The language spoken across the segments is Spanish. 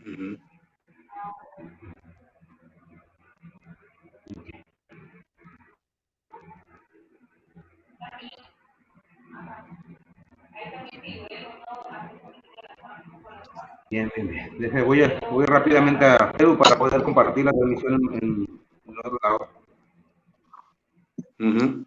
Ujú. Bien, bien, bien. Voy rápidamente a Facebook para poder compartir la transmisión en otro lado. Ujú.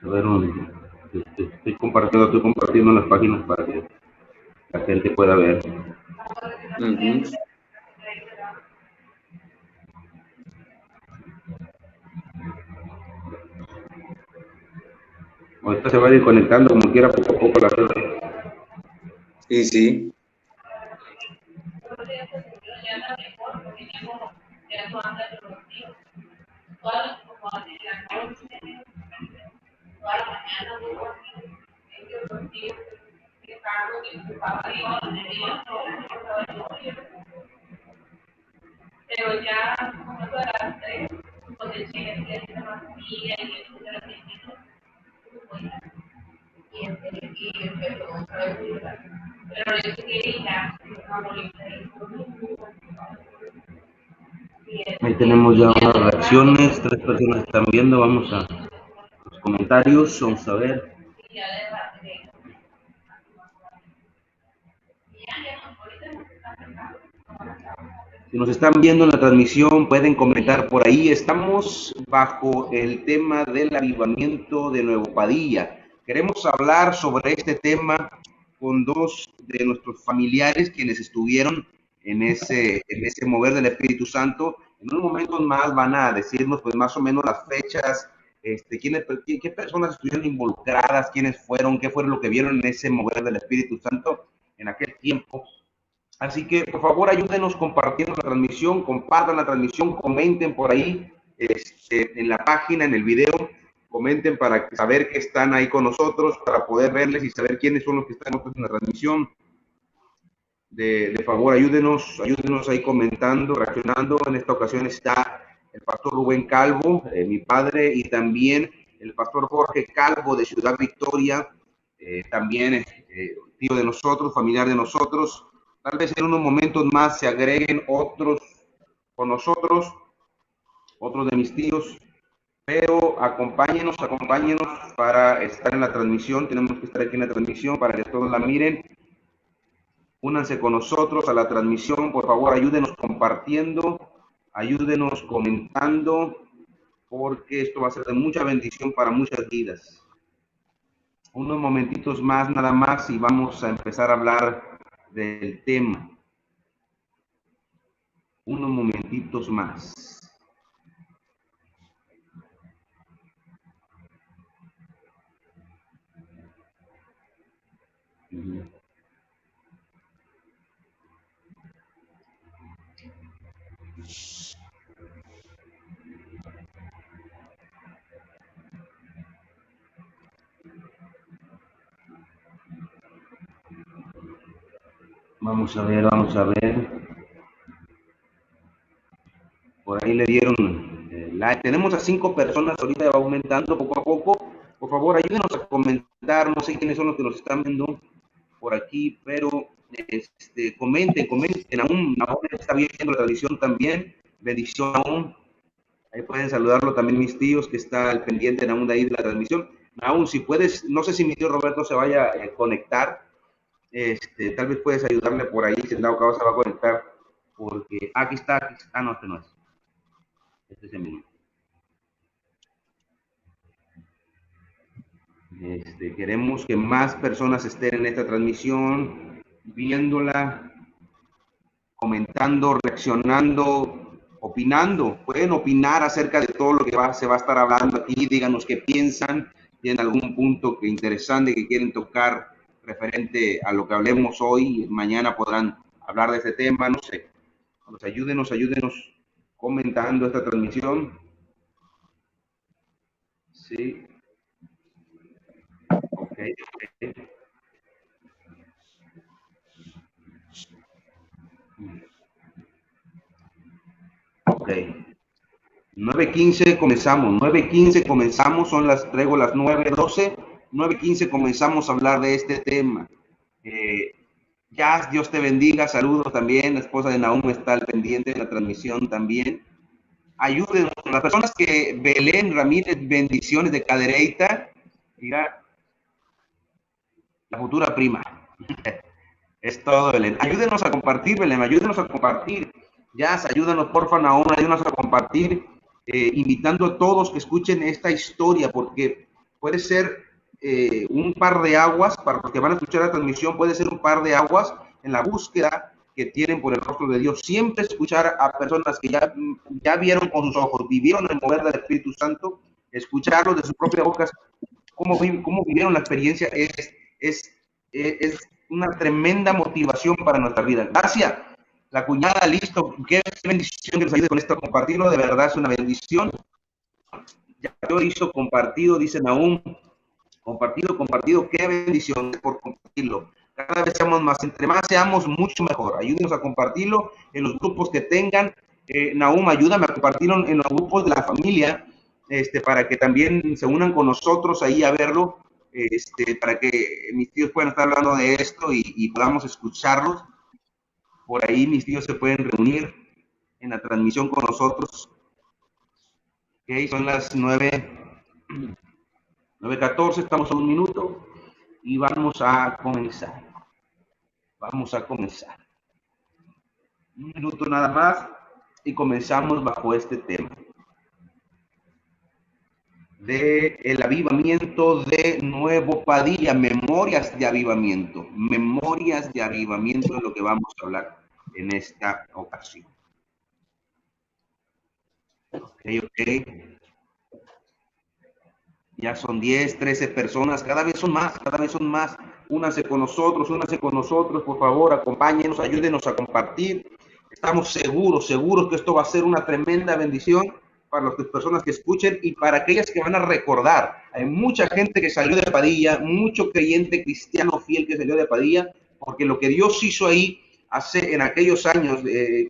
A ver, estoy compartiendo las páginas para que la gente pueda ver. Ujú. Ahorita se va a ir conectando como quiera poco a poco la gente. Sí, sí. Ahí tenemos ya unas reacciones, 3 personas están viendo, vamos a los comentarios, vamos a ver. Si nos están viendo en la transmisión, pueden comentar por ahí. Estamos bajo el tema del avivamiento de Nuevo Padilla. Queremos hablar sobre este tema con dos de nuestros familiares quienes estuvieron en ese mover del Espíritu Santo. En unos momentos más van a decirnos pues más o menos las fechas, qué personas estuvieron involucradas, quiénes fueron, qué fue lo que vieron en ese mover del Espíritu Santo en aquel tiempo. Así que, por favor, ayúdenos compartiendo la transmisión, compartan la transmisión, comenten por ahí en la página, en el video, comenten para saber que están ahí con nosotros, para poder verles y saber quiénes son los que están en la transmisión. De favor, ayúdenos ahí comentando, reaccionando. En esta ocasión está el pastor Rubén Calvo, mi padre, y también el pastor Jorge Calvo de Ciudad Victoria, también tío de nosotros, familiar de nosotros. Tal vez en unos momentos más se agreguen otros con nosotros, otros de mis tíos, pero acompáñenos para estar en la transmisión. Tenemos que estar aquí en la transmisión para que todos la miren. Únanse con nosotros a la transmisión, por favor, ayúdenos compartiendo, ayúdenos comentando, porque esto va a ser de mucha bendición para muchas vidas. Unos momentitos más nada más y vamos a empezar a hablar del tema. Unos momentitos más. Vamos a ver. Por ahí le dieron like. Tenemos a 5 personas, ahorita va aumentando poco a poco. Por favor, ayúdenos a comentar. No sé quiénes son los que nos están viendo por aquí, pero comenten. Aún está viendo la transmisión también. Bendición aún. Ahí pueden saludarlo también mis tíos que está al pendiente aún de ahí de la transmisión. Aún si puedes, no sé si mi tío Roberto se vaya a conectar. Tal vez puedes ayudarle por ahí, si en dado caso se va a conectar. Porque aquí está. Ah, no, este no es. Este es el mismo. Queremos que más personas estén en esta transmisión, viéndola, comentando, reaccionando, opinando. Pueden opinar acerca de todo lo que se va a estar hablando aquí. Díganos qué piensan. ¿Tienen algún punto interesante que quieren tocar referente a lo que hablemos hoy? Mañana podrán hablar de este tema, no sé. Ayúdenos comentando esta transmisión. Sí. Ok. Ok. 9:15 comenzamos, 9:15 comenzamos, traigo las 9:12, 9:15 comenzamos a hablar de este tema. Ya, Dios te bendiga, saludos también, la esposa de Nahum está al pendiente de la transmisión también. Ayúdenos, las personas que Belén Ramírez, bendiciones de Cadereyta, mira, la futura prima. Es todo, Belén. Ayúdenos a compartir, Belén, ayúdenos a compartir. Ya, ayúdanos, porfa, Nahum, ayúdanos a compartir, invitando a todos que escuchen esta historia, porque puede ser un par de aguas, para los que van a escuchar la transmisión, puede ser un par de aguas en la búsqueda que tienen por el rostro de Dios. Siempre escuchar a personas que ya vieron con sus ojos, vivieron el mover del Espíritu Santo, escucharlos de su propia boca, cómo vivieron la experiencia, es una tremenda motivación para nuestra vida. Gracias, la cuñada, listo. Qué bendición que nos ayude con esto a compartirlo. De verdad es una bendición. Ya yo hizo compartido, dice Nahum. Compartido. Qué bendición por compartirlo. Cada vez seamos más, entre más seamos, mucho mejor. Ayúdenos a compartirlo en los grupos que tengan. Nahum, ayúdame a compartirlo en los grupos de la familia, para que también se unan con nosotros ahí a verlo. Para que mis tíos puedan estar hablando de esto y podamos escucharlos. Por ahí mis tíos se pueden reunir en la transmisión con nosotros. Okay, son las 9:14, estamos a un minuto y vamos a comenzar. Un minuto nada más y comenzamos bajo este tema de el avivamiento de Nuevo Padilla, memorias de avivamiento es lo que vamos a hablar en esta ocasión. Ok. Ya son 10, 13 personas, cada vez son más. Únanse con nosotros, por favor, acompáñenos, ayúdenos a compartir. Estamos seguros que esto va a ser una tremenda bendición para las personas que escuchen y para aquellas que van a recordar. Hay mucha gente que salió de Padilla, mucho creyente cristiano fiel que salió de Padilla, porque lo que Dios hizo ahí en aquellos años,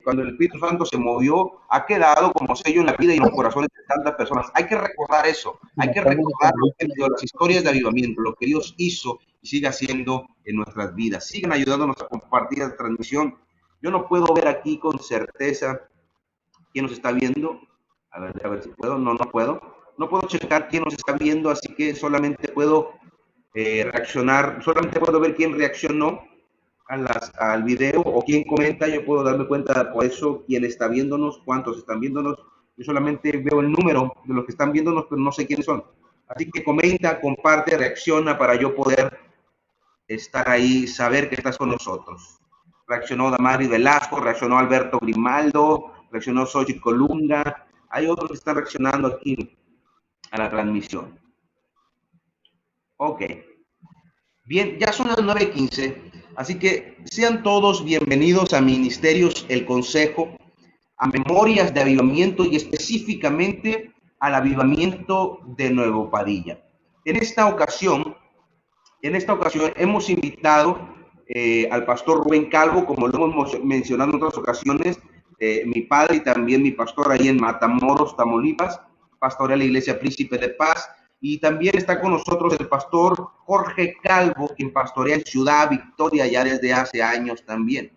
cuando el Espíritu Santo se movió, ha quedado como sello en la vida y en los corazones de tantas personas. Hay que recordar eso, hay que recordar las historias de avivamiento, lo que Dios hizo y sigue haciendo en nuestras vidas. Sigan ayudándonos a compartir la transmisión. Yo no puedo ver aquí con certeza quién nos está viendo. A ver si puedo. No puedo. No puedo checar quién nos está viendo, así que solamente puedo reaccionar, solamente puedo ver quién reaccionó al video o quién comenta. Yo puedo darme cuenta por eso quién está viéndonos, cuántos están viéndonos. Yo solamente veo el número de los que están viéndonos, pero no sé quiénes son. Así que comenta, comparte, reacciona para yo poder estar ahí, saber que estás con nosotros. Reaccionó Damari Velasco, reaccionó Alberto Grimaldo, reaccionó Xochitl Colunga. Hay otros que están reaccionando aquí a la transmisión. Ok. Bien, ya son las 9:15, así que sean todos bienvenidos a Ministerios El Consejo, a Memorias de Avivamiento y específicamente al Avivamiento de Nuevo Padilla. En esta ocasión hemos invitado al pastor Rubén Calvo, como lo hemos mencionado en otras ocasiones, mi padre y también mi pastor ahí en Matamoros, Tamaulipas, pastorea la Iglesia Príncipe de Paz. Y también está con nosotros el pastor Jorge Calvo, quien pastorea en Ciudad Victoria ya desde hace años también.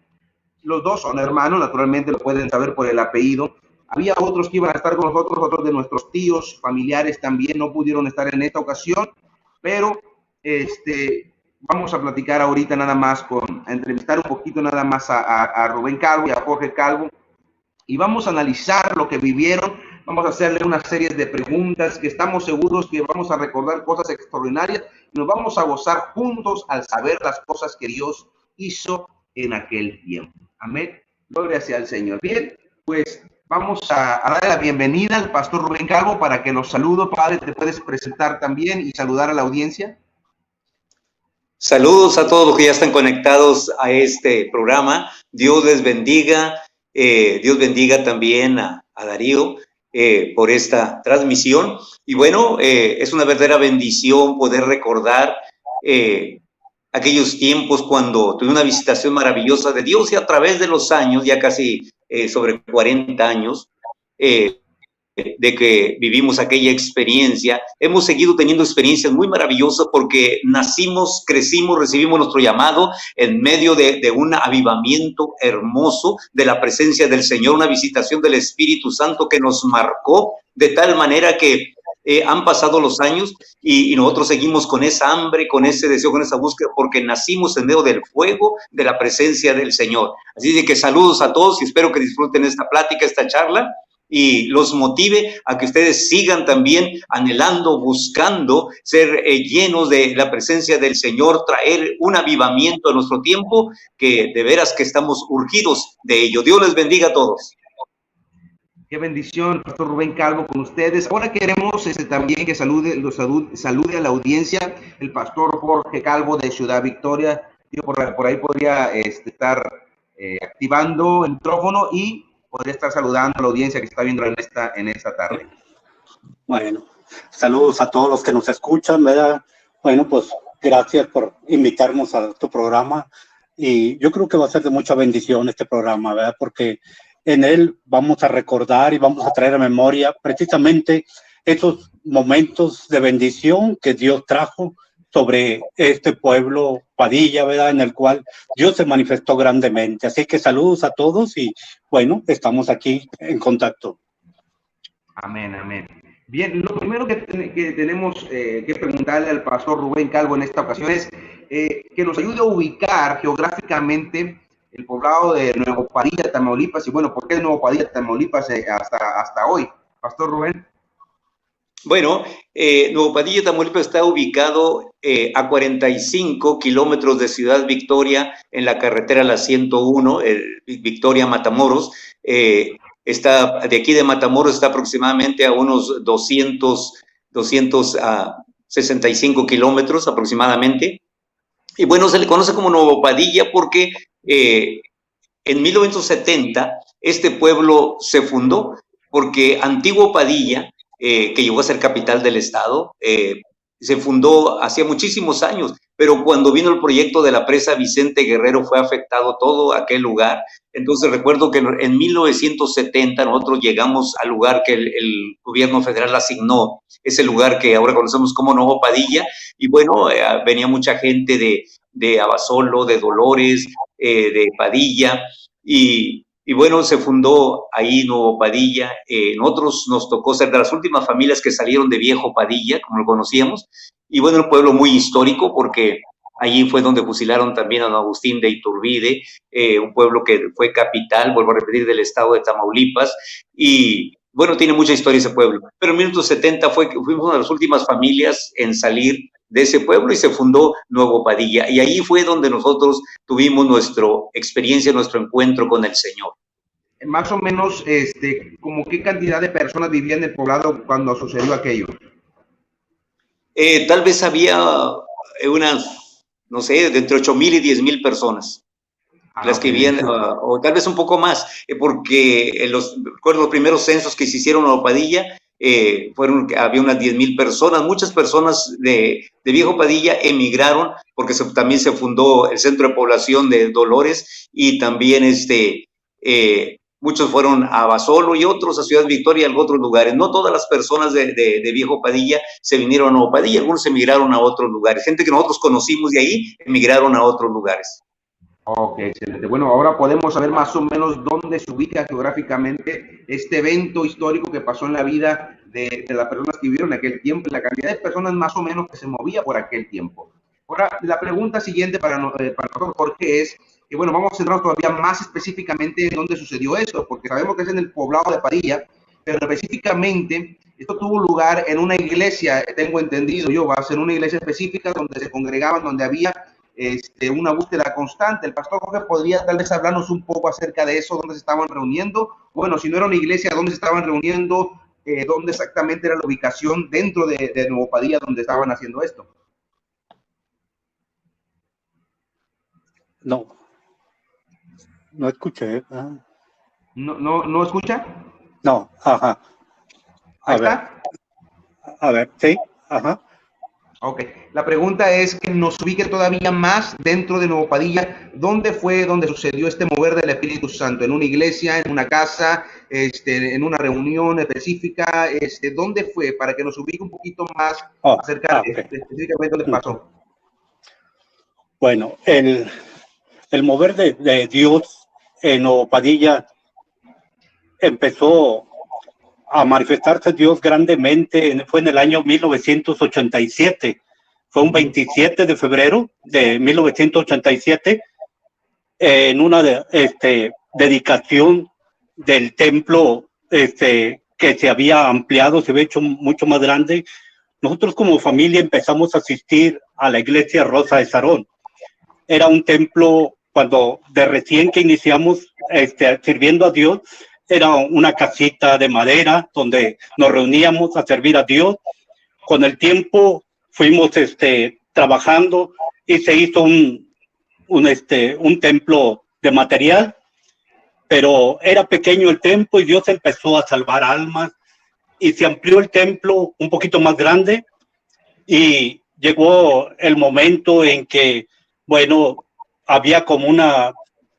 Los dos son hermanos, naturalmente lo pueden saber por el apellido. Había otros que iban a estar con nosotros, otros de nuestros tíos, familiares también no pudieron estar en esta ocasión, pero vamos a platicar ahorita nada más a entrevistar un poquito nada más a Rubén Calvo y a Jorge Calvo, y vamos a analizar lo que vivieron, Vamos a hacerle una serie de preguntas que estamos seguros que vamos a recordar cosas extraordinarias y nos vamos a gozar juntos al saber las cosas que Dios hizo en aquel tiempo. Amén. Gloria sea al Señor. Bien, pues vamos a darle la bienvenida al pastor Rubén Calvo para que nos salude. Padre, te puedes presentar también y saludar a la audiencia. Saludos a todos los que ya están conectados a este programa. Dios les bendiga. Dios bendiga también a Darío por esta transmisión. Y bueno, es una verdadera bendición poder recordar aquellos tiempos cuando tuve una visitación maravillosa de Dios y a través de los años, ya casi sobre 40 años, de que vivimos aquella experiencia, hemos seguido teniendo experiencias muy maravillosas porque nacimos, crecimos, recibimos nuestro llamado en medio de un avivamiento hermoso de la presencia del Señor, una visitación del Espíritu Santo que nos marcó de tal manera que han pasado los años y nosotros seguimos con esa hambre, con ese deseo, con esa búsqueda, porque nacimos en medio del fuego de la presencia del Señor. Así de que saludos a todos y espero que disfruten esta plática, esta charla, y los motive a que ustedes sigan también anhelando, buscando ser llenos de la presencia del Señor, traer un avivamiento a nuestro tiempo, que de veras que estamos urgidos de ello. Dios les bendiga a todos. Qué bendición, Pastor Rubén Calvo, con ustedes. Ahora queremos también que salude a la audiencia el Pastor Jorge Calvo de Ciudad Victoria. Yo por ahí podría estar activando el micrófono y podría estar saludando a la audiencia que está viendo en esta tarde. Bueno, saludos a todos los que nos escuchan, ¿verdad? Bueno, pues gracias por invitarnos a tu programa y yo creo que va a ser de mucha bendición este programa, ¿verdad? Porque en él vamos a recordar y vamos a traer a memoria precisamente esos momentos de bendición que Dios trajo sobre este pueblo Padilla, ¿verdad? En el cual Dios se manifestó grandemente. Así que saludos a todos y bueno, estamos aquí en contacto. Amén, amén. Bien, lo primero que tenemos que preguntarle al pastor Rubén Calvo en esta ocasión es que nos ayude a ubicar geográficamente el poblado de Nuevo Padilla, Tamaulipas, y bueno, ¿por qué Nuevo Padilla, Tamaulipas hasta hoy? Pastor Rubén. Bueno, Nuevo Padilla, Tamaulipas está ubicado a 45 kilómetros de Ciudad Victoria en la carretera la 101, Victoria Matamoros. Está de aquí de Matamoros, está aproximadamente a unos 265 kilómetros aproximadamente. Y bueno, se le conoce como Nuevo Padilla porque en 1970 este pueblo se fundó porque Antiguo Padilla, que llegó a ser capital del estado, se fundó hacía muchísimos años, pero cuando vino el proyecto de la presa Vicente Guerrero fue afectado todo aquel lugar. Entonces recuerdo que en 1970 nosotros llegamos al lugar que el gobierno federal asignó, ese lugar que ahora conocemos como Nuevo Padilla, y bueno, venía mucha gente de Abasolo, de Dolores, de Padilla, y bueno, se fundó ahí Nuevo Padilla. Nosotros nos tocó ser de las últimas familias que salieron de Viejo Padilla, como lo conocíamos, y bueno, un pueblo muy histórico porque allí fue donde fusilaron también a don Agustín de Iturbide, un pueblo que fue capital, vuelvo a repetir, del estado de Tamaulipas, y bueno, tiene mucha historia ese pueblo. Pero en 1970 fuimos una de las últimas familias en salir de ese pueblo y se fundó Nuevo Padilla. Y ahí fue donde nosotros tuvimos nuestra experiencia, nuestro encuentro con el Señor. Más o menos, ¿como qué cantidad de personas vivían en el poblado cuando sucedió aquello? Tal vez había unas, no sé, de entre 8,000 y 10,000 personas. Las que vivían, o tal vez un poco más, porque los primeros censos que se hicieron en Nuevo Padilla, había unas 10,000 personas. Muchas personas de Viejo Padilla emigraron porque también se fundó el centro de población de Dolores y también muchos fueron a Basolo y otros a Ciudad Victoria y a otros lugares. No todas las personas de Viejo Padilla se vinieron a Nuevo Padilla, algunos emigraron a otros lugares. Gente que nosotros conocimos de ahí emigraron a otros lugares. Ok, excelente. Bueno, ahora podemos saber más o menos dónde se ubica geográficamente este evento histórico que pasó en la vida de las personas que vivieron en aquel tiempo, la cantidad de personas más o menos que se movía por aquel tiempo. Ahora, la pregunta siguiente para nosotros, Jorge, es que, bueno, vamos a centrarnos todavía más específicamente en dónde sucedió esto, porque sabemos que es en el poblado de Padilla, pero específicamente esto tuvo lugar en una iglesia, tengo entendido yo, va a ser una iglesia específica donde se congregaban, donde había una búsqueda constante. El pastor Jorge podría tal vez hablarnos un poco acerca de eso, dónde se estaban reuniendo. Bueno, si no era una iglesia, dónde se estaban reuniendo, dónde exactamente era la ubicación dentro de Nuevo Padilla donde estaban haciendo esto. No escuché. ¿No escucha? No, ajá. Ahí está. A ver, sí, ajá. Ok, la pregunta es que nos ubique todavía más dentro de Nuevo Padilla. ¿Dónde fue donde sucedió este mover del Espíritu Santo? ¿En una iglesia, en una casa, en una reunión específica? ¿Dónde fue? Para que nos ubique un poquito más acerca de específicamente dónde pasó. Bueno, el mover de Dios en Nuevo Padilla empezó a manifestarse Dios grandemente, fue en el año 1987, fue un 27 de febrero de 1987, en una dedicación del templo que se había ampliado, se había hecho mucho más grande. Nosotros como familia empezamos a asistir a la iglesia Rosa de Sarón. Era un templo, cuando de recién que iniciamos sirviendo a Dios, era una casita de madera donde nos reuníamos a servir a Dios. Con el tiempo fuimos trabajando y se hizo un templo de material, pero era pequeño el templo y Dios empezó a salvar almas y se amplió el templo un poquito más grande y llegó el momento en que, bueno, había como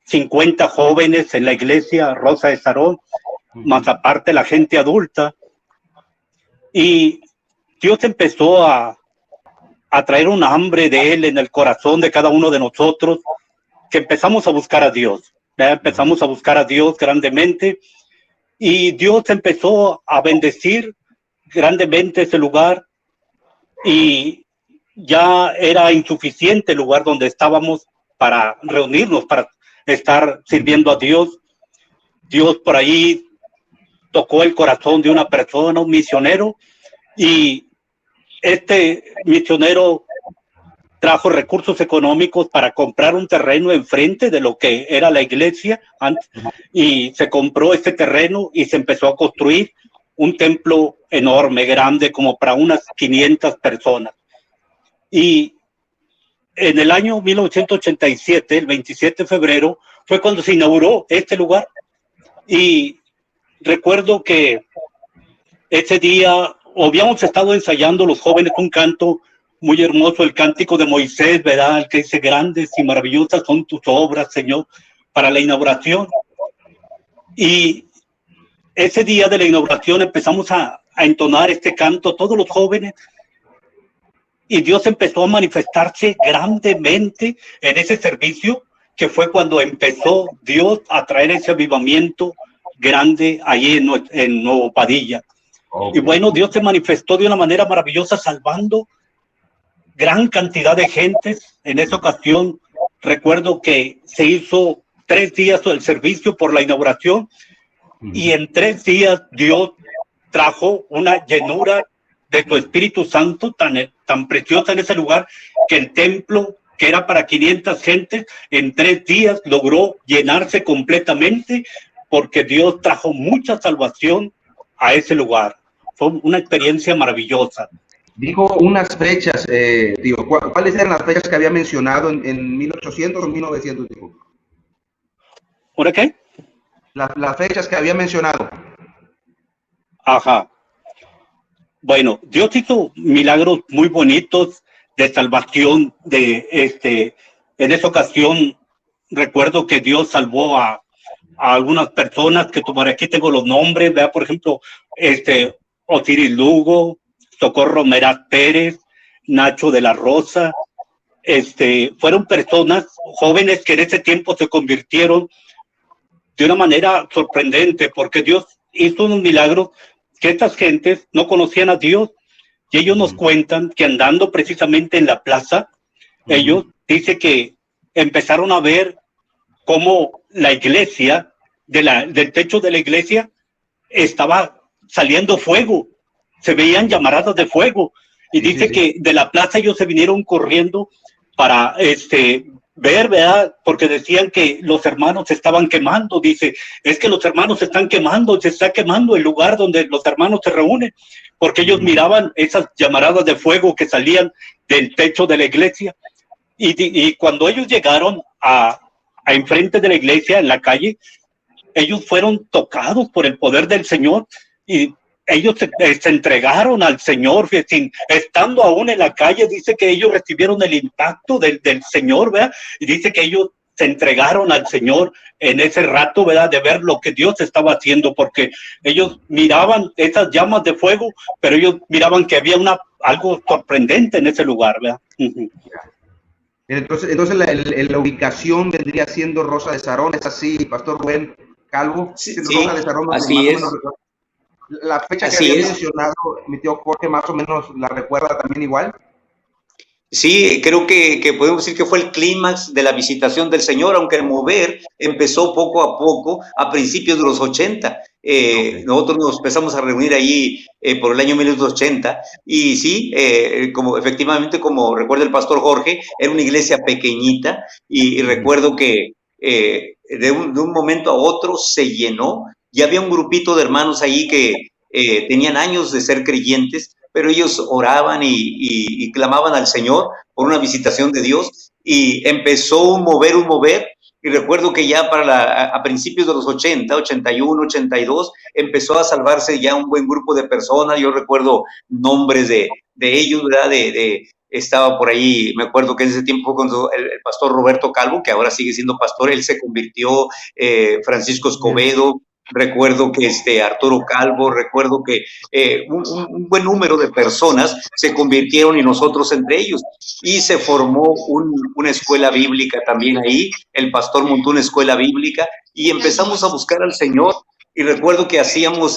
50 jóvenes en la iglesia Rosa de Sarón, más aparte la gente adulta, y Dios empezó a traer un hambre de Él en el corazón de cada uno de nosotros, que empezamos a buscar a Dios, empezamos a buscar a Dios grandemente, y Dios empezó a bendecir grandemente ese lugar, y ya era insuficiente el lugar donde estábamos para reunirnos, para estar sirviendo a Dios. Dios por ahí tocó el corazón de una persona, un misionero, y este misionero trajo recursos económicos para comprar un terreno enfrente de lo que era la iglesia antes, y se compró este terreno y se empezó a construir un templo enorme, grande, como para unas 500 personas. Y en el año 1987, el 27 de febrero, fue cuando se inauguró este lugar. Y recuerdo que ese día habíamos estado ensayando los jóvenes un canto muy hermoso, el cántico de Moisés, ¿verdad? El que dice: grandes y maravillosas son tus obras, Señor, para la inauguración. Y ese día de la inauguración empezamos a entonar este canto, todos los jóvenes, y Dios empezó a manifestarse grandemente en ese servicio, que fue cuando empezó Dios a traer ese avivamiento grande ahí en Nuevo Padilla. Y bueno, Dios se manifestó de una manera maravillosa, salvando gran cantidad de gentes. En esa ocasión, recuerdo que se hizo 3 días el servicio por la inauguración, y en 3 días Dios trajo una llenura de su Espíritu Santo tan preciosa en ese lugar, que el templo, que era para 500 gentes, en 3 días logró llenarse completamente, porque Dios trajo mucha salvación a ese lugar. Fue una experiencia maravillosa. Dijo unas fechas, ¿cuáles eran las fechas que había mencionado en 1800 o 1900? Dijo. ¿Por qué? Las fechas que había mencionado. Ajá. Bueno, Dios hizo milagros muy bonitos de salvación. En esa ocasión recuerdo que Dios salvó a algunas personas, que por aquí tengo los nombres, ¿verdad? Por ejemplo, Osiris Lugo, Socorro Meraz Pérez, Nacho de la Rosa. Fueron personas jóvenes que en ese tiempo se convirtieron de una manera sorprendente, porque Dios hizo unos milagros que estas gentes no conocían a Dios, y ellos nos cuentan que andando precisamente en la plaza, ellos dicen que empezaron a ver cómo la iglesia, del techo de la iglesia, estaba saliendo fuego, se veían llamaradas de fuego. Y dice que de la plaza ellos se vinieron corriendo para ver, ¿verdad? Porque decían que los hermanos se estaban quemando. Dice, es que los hermanos se están quemando, se está quemando el lugar donde los hermanos se reúnen, porque ellos miraban esas llamaradas de fuego que salían del techo de la iglesia. Y cuando ellos llegaron a enfrente de la iglesia, en la calle, ellos fueron tocados por el poder del Señor y ellos se entregaron al Señor, estando aún en la calle. Dice que ellos recibieron el impacto del Señor, ¿verdad? Y dice que ellos se entregaron al Señor en ese rato, ¿verdad? De ver lo que Dios estaba haciendo, porque ellos miraban esas llamas de fuego, pero ellos miraban que había algo sorprendente en ese lugar, ¿verdad? Entonces la ubicación vendría siendo Rosa de Sarón, ¿es así, Pastor Rubén Calvo? Sí, Rosa de Sarón, así es. La fecha que había mencionado mi tío Jorge, más o menos la recuerda también igual. Sí, creo que podemos decir que fue el clímax de la visitación del Señor, aunque el mover empezó poco a poco a principios de los 80. Nosotros nos empezamos a reunir allí por el año 1980 y sí, efectivamente, como recuerda el pastor Jorge, era una iglesia pequeñita y recuerdo que de un momento a otro se llenó y había un grupito de hermanos allí que tenían años de ser creyentes, pero ellos oraban y clamaban al Señor por una visitación de Dios y empezó un mover, y recuerdo que ya a principios de los 80, 81, 82, empezó a salvarse ya un buen grupo de personas. Yo recuerdo nombres de ellos, ¿verdad? Estaba por ahí, me acuerdo que en ese tiempo con el pastor Roberto Calvo, que ahora sigue siendo pastor, él se convirtió, Francisco Escobedo, recuerdo que Arturo Calvo, recuerdo que un buen número de personas se convirtieron y nosotros entre ellos. Y se formó una escuela bíblica también ahí, el pastor montó una escuela bíblica y empezamos a buscar al Señor. Y recuerdo que hacíamos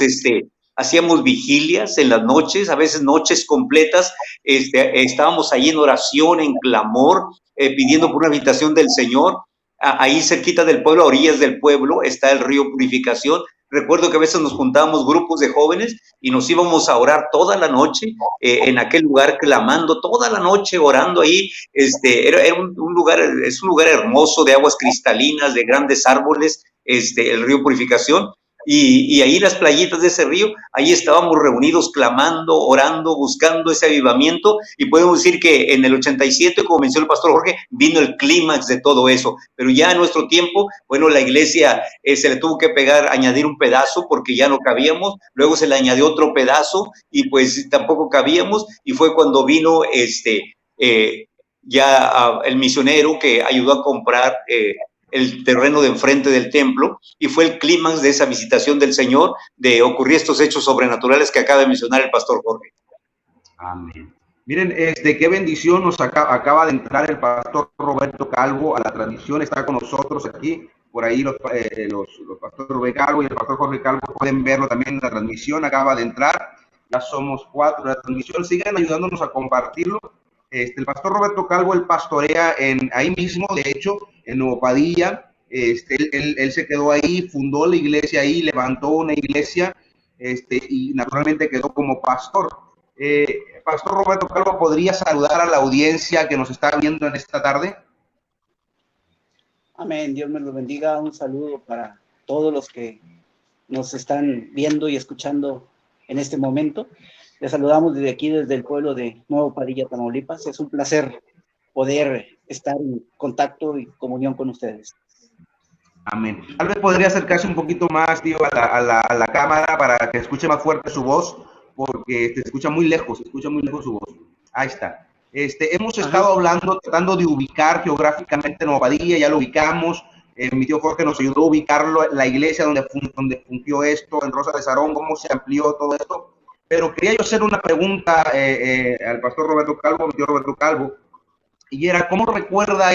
vigilias en las noches, a veces noches completas, estábamos ahí en oración, en clamor, pidiendo por una habitación del Señor. Ahí cerquita del pueblo, a orillas del pueblo, está el río Purificación. Recuerdo que a veces nos juntábamos grupos de jóvenes y nos íbamos a orar toda la noche en aquel lugar, clamando toda la noche, orando ahí. Era un lugar, es un lugar hermoso, de aguas cristalinas, de grandes árboles, el río Purificación. Y ahí las playitas de ese río, ahí estábamos reunidos clamando, orando, buscando ese avivamiento, y podemos decir que en el 87, como mencionó el pastor Jorge, vino el clímax de todo eso. Pero ya en nuestro tiempo, bueno, la iglesia se le tuvo que añadir un pedazo porque ya no cabíamos, luego se le añadió otro pedazo y pues tampoco cabíamos, y fue cuando vino el misionero que ayudó a comprar el terreno de enfrente del templo, y fue el clímax de esa visitación del Señor, de ocurrir estos hechos sobrenaturales que acaba de mencionar el pastor Jorge. Amén. Miren, qué bendición, nos acaba de entrar el pastor Roberto Calvo a la transmisión, está con nosotros aquí, por ahí los pastores Rubén Calvo y el pastor Jorge Calvo pueden verlo también en la transmisión, acaba de entrar, ya somos 4 en la transmisión, sigan ayudándonos a compartirlo. El pastor Roberto Calvo, él pastorea ahí mismo, de hecho, en Nuevo Padilla. Él se quedó ahí, fundó la iglesia ahí, levantó una iglesia, y naturalmente quedó como pastor. Pastor Roberto Calvo, ¿podría saludar a la audiencia que nos está viendo en esta tarde? Amén, Dios me lo bendiga. Un saludo para todos los que nos están viendo y escuchando en este momento. Les saludamos desde aquí, desde el pueblo de Nuevo Padilla, Tamaulipas. Es un placer poder estar en contacto y comunión con ustedes. Amén. Tal vez podría acercarse un poquito más, tío, a la cámara para que escuche más fuerte su voz, porque se escucha muy lejos su voz. Ahí está. Hemos estado hablando, tratando de ubicar geográficamente Nueva Padilla, ya lo ubicamos. Mi tío Jorge nos ayudó a ubicarlo, la iglesia donde fungió esto, en Rosa de Sarón, cómo se amplió todo esto. Pero quería yo hacer una pregunta al pastor Roberto Calvo, mi tío Roberto Calvo, y era, ¿cómo recuerda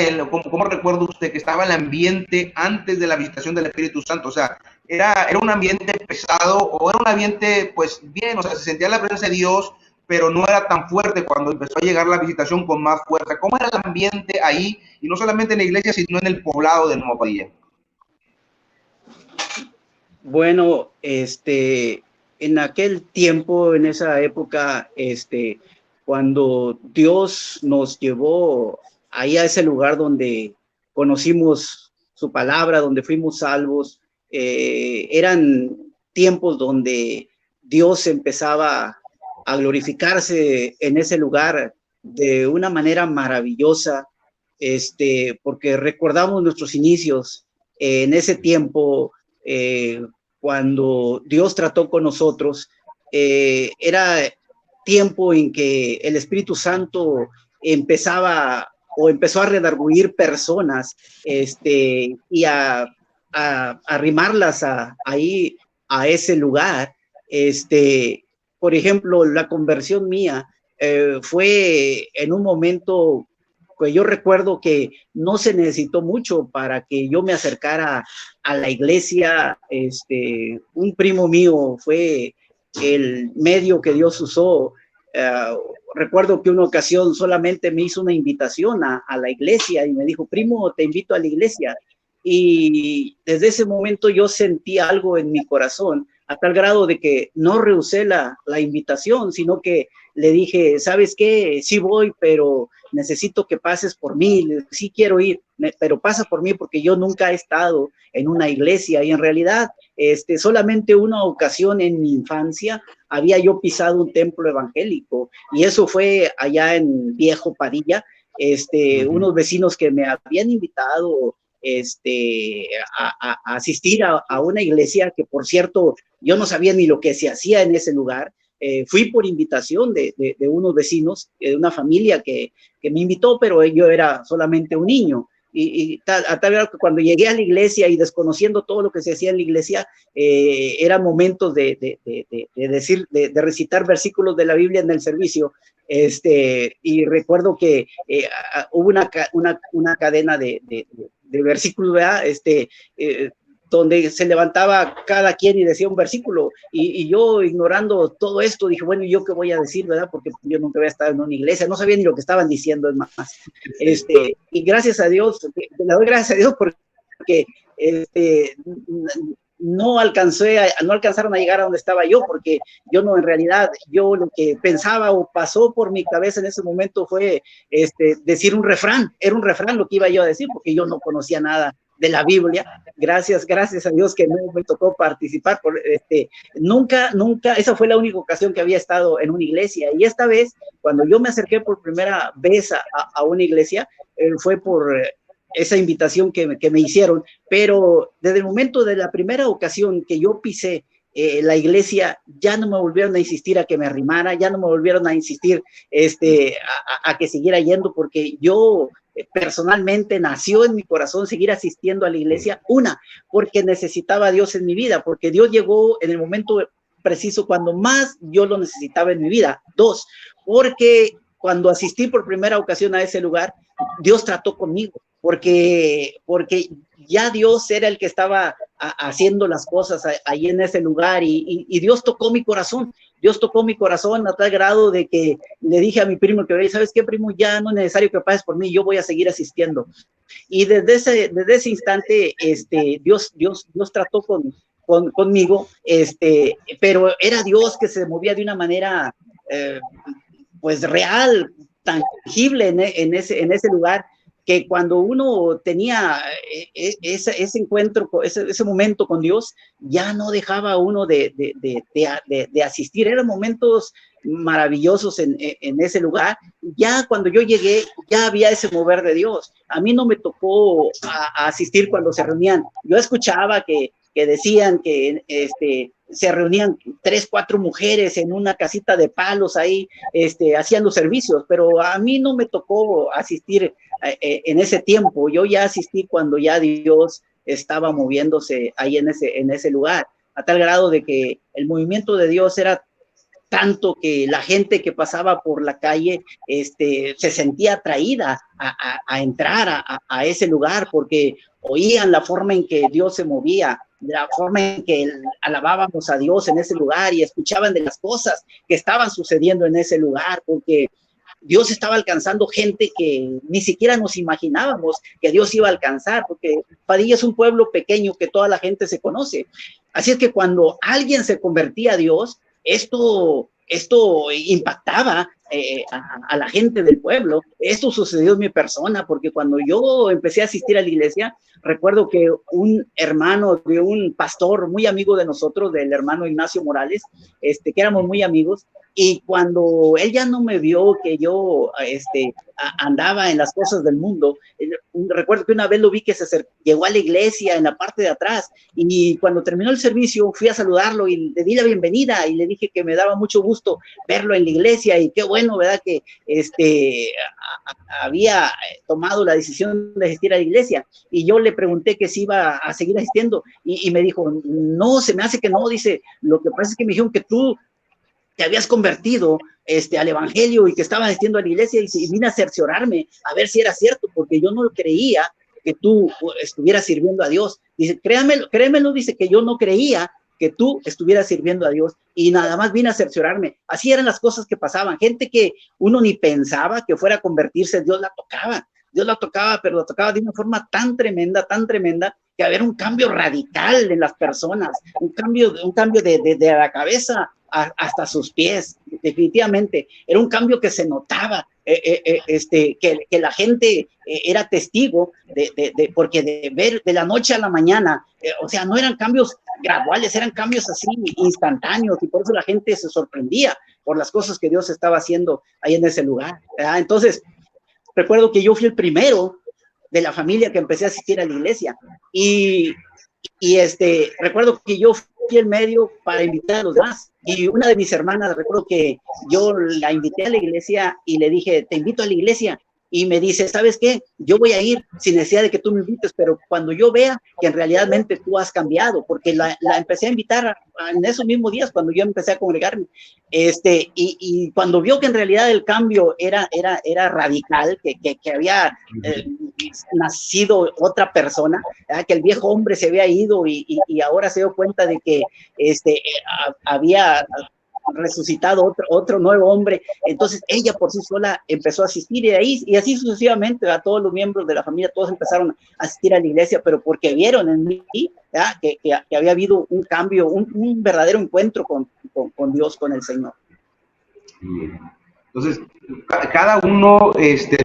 usted que estaba el ambiente antes de la visitación del Espíritu Santo? O sea, ¿era un ambiente pesado o era un ambiente, pues, bien? O sea, se sentía la presencia de Dios, pero no era tan fuerte cuando empezó a llegar la visitación con más fuerza. ¿Cómo era el ambiente ahí? Y no solamente en la iglesia, sino en el poblado de Nueva Padilla. Bueno, en aquel tiempo, en esa época, cuando Dios nos llevó ahí a ese lugar donde conocimos su palabra, donde fuimos salvos, eran tiempos donde Dios empezaba a glorificarse en ese lugar de una manera maravillosa, porque recordamos nuestros inicios en ese tiempo, cuando Dios trató con nosotros, era tiempo en que el Espíritu Santo empezó a redarguir personas, y a arrimarlas ahí a ese lugar. Por ejemplo, la conversión mía fue en un momento que yo recuerdo que no se necesitó mucho para que yo me acercara a la iglesia. Un primo mío fue el medio que Dios usó. Recuerdo que una ocasión solamente me hizo una invitación a la iglesia y me dijo: primo, te invito a la iglesia. Y desde ese momento yo sentí algo en mi corazón, a tal grado de que no rehusé la invitación, sino que le dije: ¿sabes qué? Sí voy, pero necesito que pases por mí. Sí quiero ir, pero pasa por mí, porque yo nunca he estado en una iglesia, y en realidad solamente una ocasión en mi infancia había yo pisado un templo evangélico, y eso fue allá en Viejo Padilla. Unos vecinos que me habían invitado a asistir a una iglesia, que por cierto yo no sabía ni lo que se hacía en ese lugar. Fui por invitación de unos vecinos, de una familia que me invitó, pero yo era solamente un niño. A tal grado que cuando llegué a la iglesia y desconociendo todo lo que se hacía en la iglesia, eran momentos de recitar versículos de la Biblia en el servicio. Y recuerdo que hubo una cadena de versículos, ¿verdad? Donde se levantaba cada quien y decía un versículo, y yo, ignorando todo esto, dije: bueno, ¿y yo qué voy a decir, verdad? Porque yo nunca había estado en una iglesia, no sabía ni lo que estaban diciendo, es más. Y gracias a Dios, le doy gracias a Dios, porque no alcanzaron a llegar a donde estaba yo, porque yo no, en realidad, yo lo que pensaba o pasó por mi cabeza en ese momento fue decir un refrán. Era un refrán lo que iba yo a decir, porque yo no conocía nada de la Biblia. Gracias a Dios que no me tocó participar. Nunca, esa fue la única ocasión que había estado en una iglesia, y esta vez, cuando yo me acerqué por primera vez a una iglesia, fue por esa invitación que me hicieron. Pero desde el momento de la primera ocasión que yo pisé la iglesia, ya no me volvieron a insistir a que me arrimara, ya no me volvieron a insistir a que siguiera yendo, porque yo personalmente nació en mi corazón seguir asistiendo a la iglesia. Una, porque necesitaba a Dios en mi vida, porque Dios llegó en el momento preciso cuando más yo lo necesitaba en mi vida. Dos, porque cuando asistí por primera ocasión a ese lugar, Dios trató conmigo, porque ya Dios era el que estaba haciendo las cosas ahí en ese lugar, y Dios tocó mi corazón. Dios tocó mi corazón a tal grado de que le dije a mi primo que: ¿sabes qué, primo? Ya no es necesario que pases por mí, yo voy a seguir asistiendo. Y desde ese instante, Dios trató conmigo, pero era Dios que se movía de una manera, pues real, tangible en ese lugar, que cuando uno tenía ese encuentro, ese momento con Dios, ya no dejaba uno de asistir. Eran momentos maravillosos en ese lugar. Ya cuando yo llegué, ya había ese mover de Dios. A mí no me tocó asistir cuando se reunían. Yo escuchaba que decían que se reunían 3, 4 mujeres en una casita de palos ahí, hacían los servicios, pero a mí no me tocó asistir en ese tiempo. Yo ya asistí cuando ya Dios estaba moviéndose ahí en ese lugar, a tal grado de que el movimiento de Dios era tanto que la gente que pasaba por la calle se sentía atraída a entrar a ese lugar, porque oían la forma en que Dios se movía, la forma en que alabábamos a Dios en ese lugar, y escuchaban de las cosas que estaban sucediendo en ese lugar, porque Dios estaba alcanzando gente que ni siquiera nos imaginábamos que Dios iba a alcanzar, porque Padilla es un pueblo pequeño que toda la gente se conoce. Así es que cuando alguien se convertía a Dios, esto impactaba a la gente del pueblo. Esto sucedió en mi persona, porque cuando yo empecé a asistir a la iglesia, recuerdo que un hermano de un pastor muy amigo de nosotros, del hermano Ignacio Morales, que éramos muy amigos, y cuando él ya no me vio que yo andaba en las cosas del mundo, recuerdo que una vez lo vi que llegó a la iglesia en la parte de atrás, y cuando terminó el servicio fui a saludarlo y le di la bienvenida y le dije que me daba mucho gusto verlo en la iglesia y qué bueno, ¿verdad? Que había tomado la decisión de asistir a la iglesia, y yo le pregunté que si iba a seguir asistiendo y me dijo, no, se me hace que no, dice, lo que pasa es que me dijeron que tú te habías convertido al evangelio y que estabas asistiendo a la iglesia, y vine a cerciorarme a ver si era cierto, porque yo no creía que tú estuvieras sirviendo a Dios. Dice, créemelo, dice que yo no creía que tú estuvieras sirviendo a Dios, y nada más vine a cerciorarme. Así eran las cosas que pasaban. Gente que uno ni pensaba que fuera a convertirse, Dios la tocaba, pero la tocaba de una forma tan tremenda, que había un cambio radical en las personas, un cambio de la cabeza hasta sus pies. Definitivamente era un cambio que se notaba, que la gente era testigo porque de ver de la noche a la mañana, o sea, no eran cambios graduales, eran cambios así instantáneos, y por eso la gente se sorprendía por las cosas que Dios estaba haciendo ahí en ese lugar, ¿verdad? Entonces recuerdo que yo fui el primero de la familia que empecé a asistir a la iglesia, y recuerdo que yo fui el medio para invitar a los demás, y una de mis hermanas, recuerdo que yo la invité a la iglesia y le dije, te invito a la iglesia, y me dice, ¿sabes qué? Yo voy a ir sin necesidad de que tú me invites, pero cuando yo vea que en realidad tú has cambiado, porque la empecé a invitar en esos mismos días cuando yo empecé a congregarme, y cuando vio que en realidad el cambio era radical, que había nacido otra persona, ¿verdad? Que el viejo hombre se había ido y ahora se dio cuenta de que había resucitado otro nuevo hombre. Entonces ella por sí sola empezó a asistir, y así sucesivamente a todos los miembros de la familia, todos empezaron a asistir a la iglesia, pero porque vieron en mí que había habido un cambio, un verdadero encuentro con Dios, con el Señor. Entonces, cada uno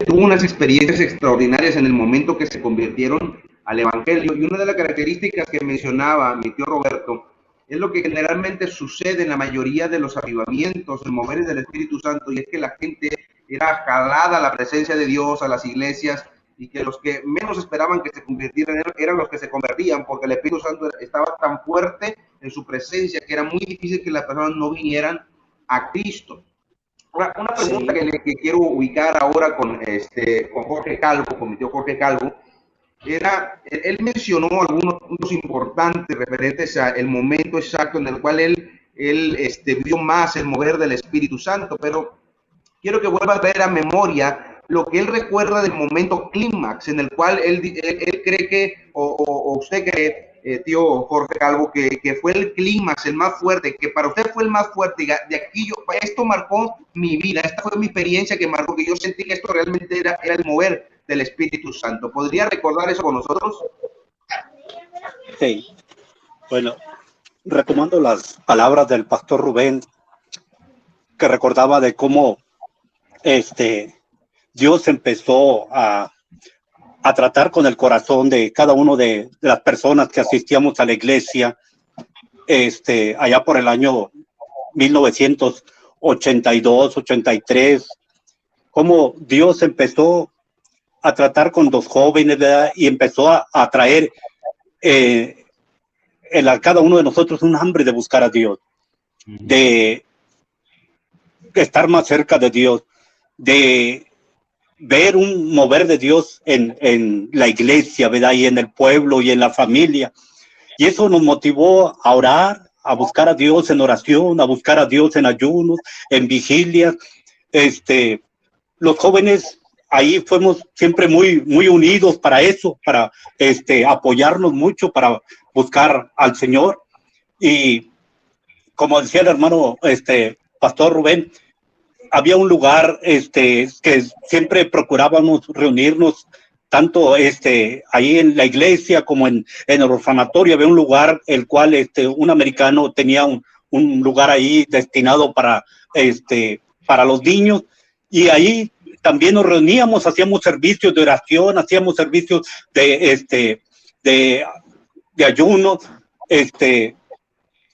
tuvo unas experiencias extraordinarias en el momento que se convirtieron al evangelio, y una de las características que mencionaba mi tío Roberto es lo que generalmente sucede en la mayoría de los avivamientos, el mover del Espíritu Santo, y es que la gente era jalada a la presencia de Dios, a las iglesias, y que los que menos esperaban que se convirtieran eran los que se convertían, porque el Espíritu Santo estaba tan fuerte en su presencia que era muy difícil que las personas no vinieran a Cristo. Una pregunta que quiero ubicar ahora con Jorge Calvo, con mi tío Jorge Calvo, él mencionó algunos puntos importantes referentes al momento exacto en el cual él vio más el mover del Espíritu Santo, pero quiero que vuelva a traer a memoria lo que él recuerda del momento clímax en el cual él cree que, o usted cree, tío Jorge Calvo, que fue el clímax, el más fuerte, que para usted fue el más fuerte, de aquí esto marcó mi vida, esta fue mi experiencia que marcó, que yo sentí que esto realmente era el mover del Espíritu Santo. ¿Podría recordar eso con nosotros? Sí. Bueno, retomando las palabras del pastor Rubén, que recordaba de cómo Dios empezó a tratar con el corazón de cada uno de las personas que asistíamos a la iglesia, allá por el año 1982, 83, cómo Dios empezó a tratar con los jóvenes, ¿verdad? Y empezó a traer a cada uno de nosotros un hambre de buscar a Dios, de estar más cerca de Dios, de ver un mover de Dios en la iglesia, ¿verdad? Y en el pueblo y en la familia. Y eso nos motivó a orar, a buscar a Dios en oración, a buscar a Dios en ayunos, en vigilias. Los jóvenes ahí fuimos siempre muy, muy unidos para eso, para apoyarnos mucho, para buscar al Señor. Y como decía el hermano Pastor Rubén, había un lugar que siempre procurábamos reunirnos, tanto ahí en la iglesia como en el orfanatorio. Había un lugar el cual un americano tenía un lugar ahí destinado para los niños, y ahí también nos reuníamos, hacíamos servicios de oración, hacíamos servicios de ayuno,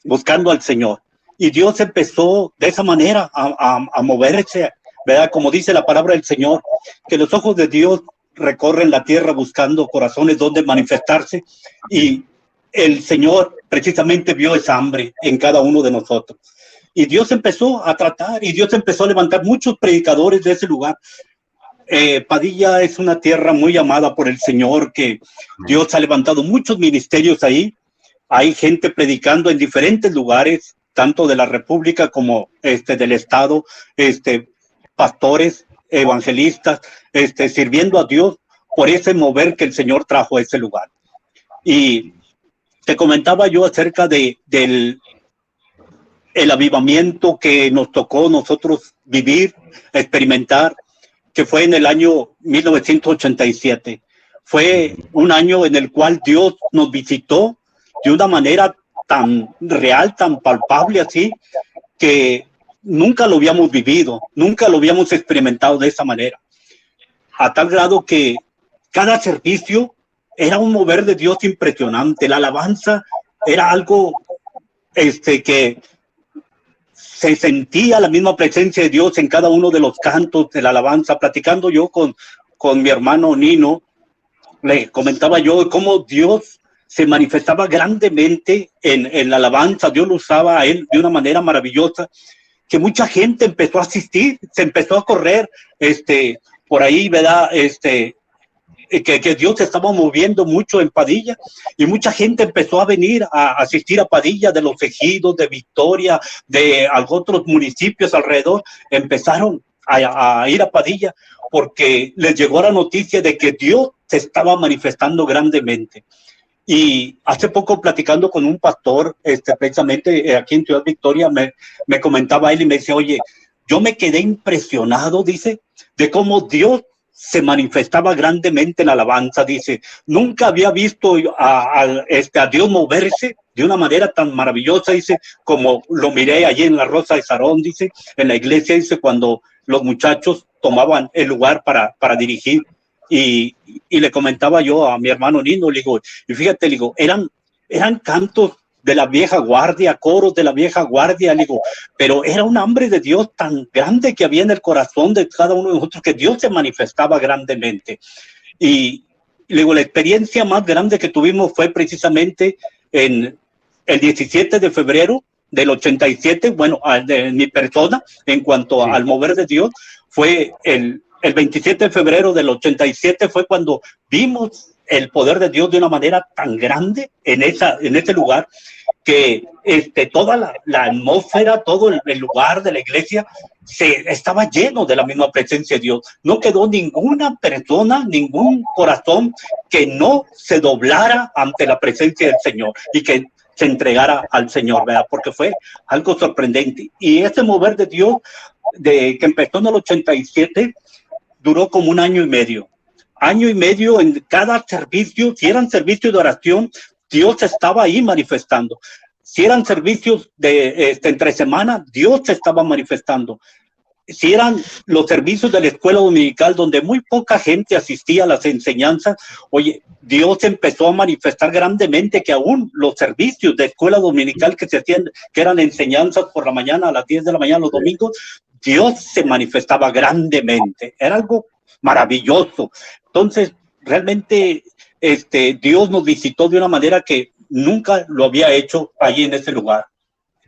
buscando al Señor. Y Dios empezó de esa manera a moverse, ¿verdad? Como dice la palabra del Señor, que los ojos de Dios recorren la tierra buscando corazones donde manifestarse, y el Señor precisamente vio esa hambre en cada uno de nosotros. Y Dios empezó a tratar, y Dios empezó a levantar muchos predicadores de ese lugar. Padilla es una tierra muy amada por el Señor, que Dios ha levantado muchos ministerios ahí. Hay gente predicando en diferentes lugares, tanto de la República como del Estado, pastores, evangelistas, sirviendo a Dios por ese mover que el Señor trajo a ese lugar. Y te comentaba yo acerca del avivamiento que nos tocó nosotros vivir, experimentar, que fue en el año 1987. Fue un año en el cual Dios nos visitó de una manera tan real, tan palpable así, que nunca lo habíamos vivido, nunca lo habíamos experimentado de esa manera. A tal grado que cada servicio era un mover de Dios impresionante. La alabanza era algo que se sentía la misma presencia de Dios en cada uno de los cantos de la alabanza. Platicando yo con mi hermano Nino, le comentaba yo cómo Dios se manifestaba grandemente en la alabanza. Dios lo usaba a él de una manera maravillosa, que mucha gente empezó a asistir, se empezó a correr por ahí, ¿verdad? Que Dios se estaba moviendo mucho en Padilla, y mucha gente empezó a venir a asistir a Padilla, de los ejidos, de Victoria, de otros municipios alrededor. Empezaron a ir a Padilla porque les llegó la noticia de que Dios se estaba manifestando grandemente. Y hace poco, platicando con un pastor, precisamente aquí en Ciudad Victoria, me comentaba él y me decía: oye, yo me quedé impresionado, dice, de cómo Dios se manifestaba grandemente en la alabanza. Dice, nunca había visto a Dios moverse de una manera tan maravillosa, dice, como lo miré allí en la Rosa de Sarón, dice, en la iglesia, dice, cuando los muchachos tomaban el lugar para dirigir. Y le comentaba yo a mi hermano Nino, le digo, y fíjate, le digo, eran cantos de la vieja guardia, coros de la vieja guardia, le digo, pero era un hambre de Dios tan grande que había en el corazón de cada uno de nosotros, que Dios se manifestaba grandemente. Y le digo, la experiencia más grande que tuvimos fue precisamente en el 17 de febrero del 87, bueno, de mi persona, en cuanto al mover de Dios, fue el 27 de febrero del 87, fue cuando vimos el poder de Dios de una manera tan grande en ese lugar, que toda la atmósfera, todo el lugar de la iglesia estaba lleno de la misma presencia de Dios. No quedó ninguna persona, ningún corazón que no se doblara ante la presencia del Señor y que se entregara al Señor, ¿verdad? Porque fue algo sorprendente. Y ese mover de Dios, que empezó en el 87, duró como un año y medio. Año y medio en cada servicio. Si eran servicios de oración, Dios estaba ahí manifestando. Si eran servicios de entre semana, Dios se estaba manifestando. Si eran los servicios de la escuela dominical, donde muy poca gente asistía a las enseñanzas, oye, Dios empezó a manifestar grandemente, que aún los servicios de escuela dominical que se hacían, que eran enseñanzas por la mañana, a las 10 de la mañana, los domingos, Dios se manifestaba grandemente. Era algo maravilloso. Entonces, realmente, Dios nos visitó de una manera que nunca lo había hecho allí en ese lugar.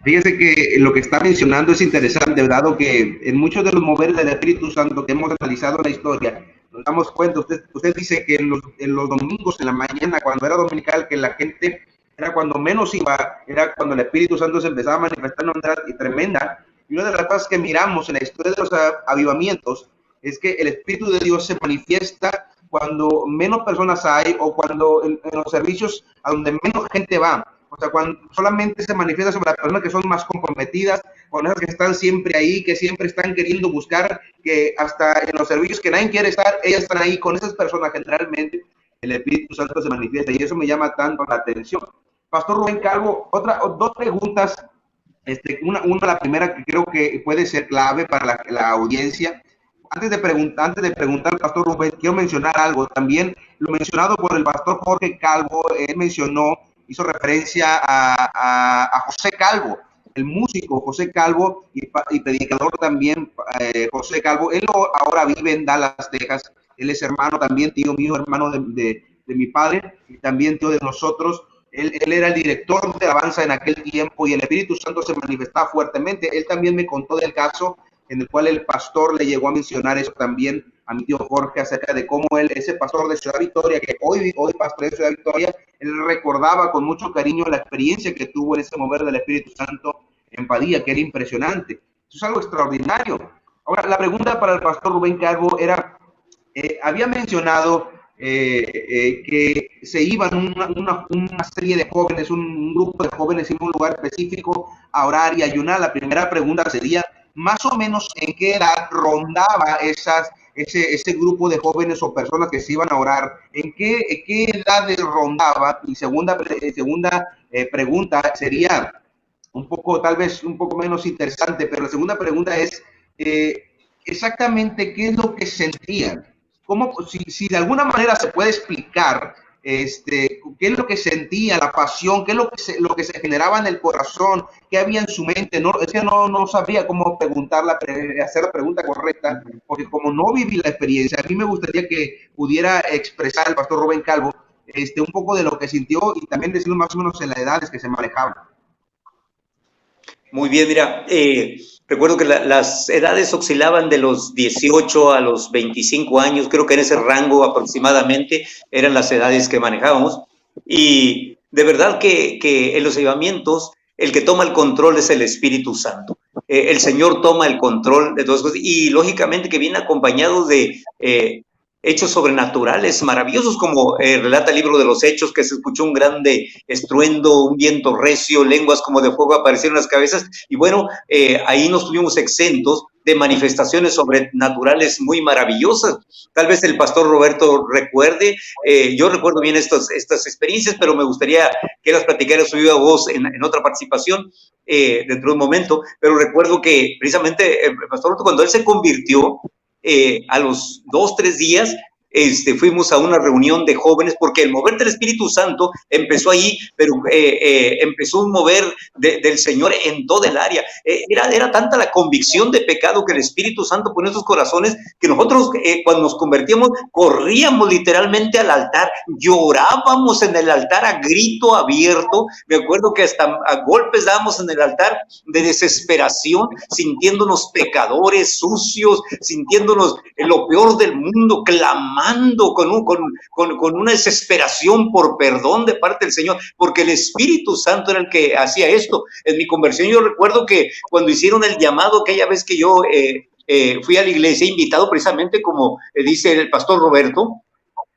Fíjese que lo que está mencionando es interesante, dado que en muchos de los moveres del Espíritu Santo que hemos analizado en la historia, nos damos cuenta, usted dice que en los domingos, en la mañana, cuando era dominical, que la gente era cuando menos iba, era cuando el Espíritu Santo se empezaba a manifestar de una manera tremenda. Y una de las cosas que miramos en la historia de los avivamientos es que el Espíritu de Dios se manifiesta cuando menos personas hay, o cuando en los servicios a donde menos gente va. O sea, cuando solamente se manifiesta sobre las personas que son más comprometidas con esas que están siempre ahí, que siempre están queriendo buscar, que hasta en los servicios que nadie quiere estar, ellas están ahí. Con esas personas generalmente el Espíritu Santo se manifiesta y eso me llama tanto la atención. Pastor Rubén Calvo, dos preguntas. Una, la primera que creo que puede ser clave para la audiencia. Antes de preguntar, Pastor Rubén, quiero mencionar algo. También lo mencionado por el Pastor Jorge Calvo, él hizo referencia a José Calvo, el músico José Calvo y predicador también, José Calvo. Él ahora vive en Dallas, Texas. Él es hermano también, tío mío, hermano de mi padre y también tío de nosotros. Él era el director de alabanza en aquel tiempo y el Espíritu Santo se manifestaba fuertemente. Él también me contó del caso en el cual el pastor le llegó a mencionar eso también a mi tío Jorge, acerca de cómo ese pastor de Ciudad Victoria, que hoy pastor de Ciudad Victoria, él recordaba con mucho cariño la experiencia que tuvo en ese mover del Espíritu Santo en Padilla, que era impresionante. Eso es algo extraordinario. Ahora, la pregunta para el pastor Rubén Calvo era, había mencionado que se iban una serie de jóvenes, un grupo de jóvenes en un lugar específico a orar y ayunar. La primera pregunta sería, más o menos, ¿en qué edad rondaba ese grupo de jóvenes o personas que se iban a orar? ¿En qué edad rondaba? Y segunda pregunta sería tal vez un poco menos interesante, pero la segunda pregunta es, exactamente qué es lo que sentían. Si de alguna manera se puede explicar qué es lo que sentía, la pasión, qué es lo que se generaba en el corazón, qué había en su mente. No sabía cómo hacer la pregunta correcta, porque como no viví la experiencia, a mí me gustaría que pudiera expresar el pastor Rubén Calvo un poco de lo que sintió y también decirlo más o menos en las edades que se manejaban. Muy bien, mira, recuerdo que las edades oscilaban de los 18 a los 25 años, creo que en ese rango aproximadamente eran las edades que manejábamos. Y de verdad que en los avivamientos el que toma el control es el Espíritu Santo. El Señor toma el control de todas cosas y lógicamente que viene acompañado de hechos sobrenaturales maravillosos, como relata el libro de los Hechos, que se escuchó un grande estruendo, un viento recio, lenguas como de fuego aparecieron en las cabezas, y bueno, ahí no estuvimos exentos de manifestaciones sobrenaturales muy maravillosas. Tal vez el pastor Roberto recuerde, yo recuerdo bien estas experiencias, pero me gustaría que las platicara su viva voz en otra participación dentro de un momento, pero recuerdo que precisamente el pastor Roberto, cuando él se convirtió, a los 2-3 días fuimos a una reunión de jóvenes, porque el mover del Espíritu Santo empezó ahí, pero empezó un mover del Señor en toda el área. Era tanta la convicción de pecado que el Espíritu Santo pone en sus corazones, que nosotros cuando nos convertíamos, corríamos literalmente al altar, llorábamos en el altar a grito abierto. Me acuerdo que hasta a golpes dábamos en el altar de desesperación, sintiéndonos pecadores, sucios, sintiéndonos lo peor del mundo, clamando con una desesperación por perdón de parte del Señor, porque el Espíritu Santo era el que hacía esto. En mi conversión yo recuerdo que cuando hicieron el llamado, aquella vez que yo fui a la iglesia, invitado precisamente como dice el pastor Roberto,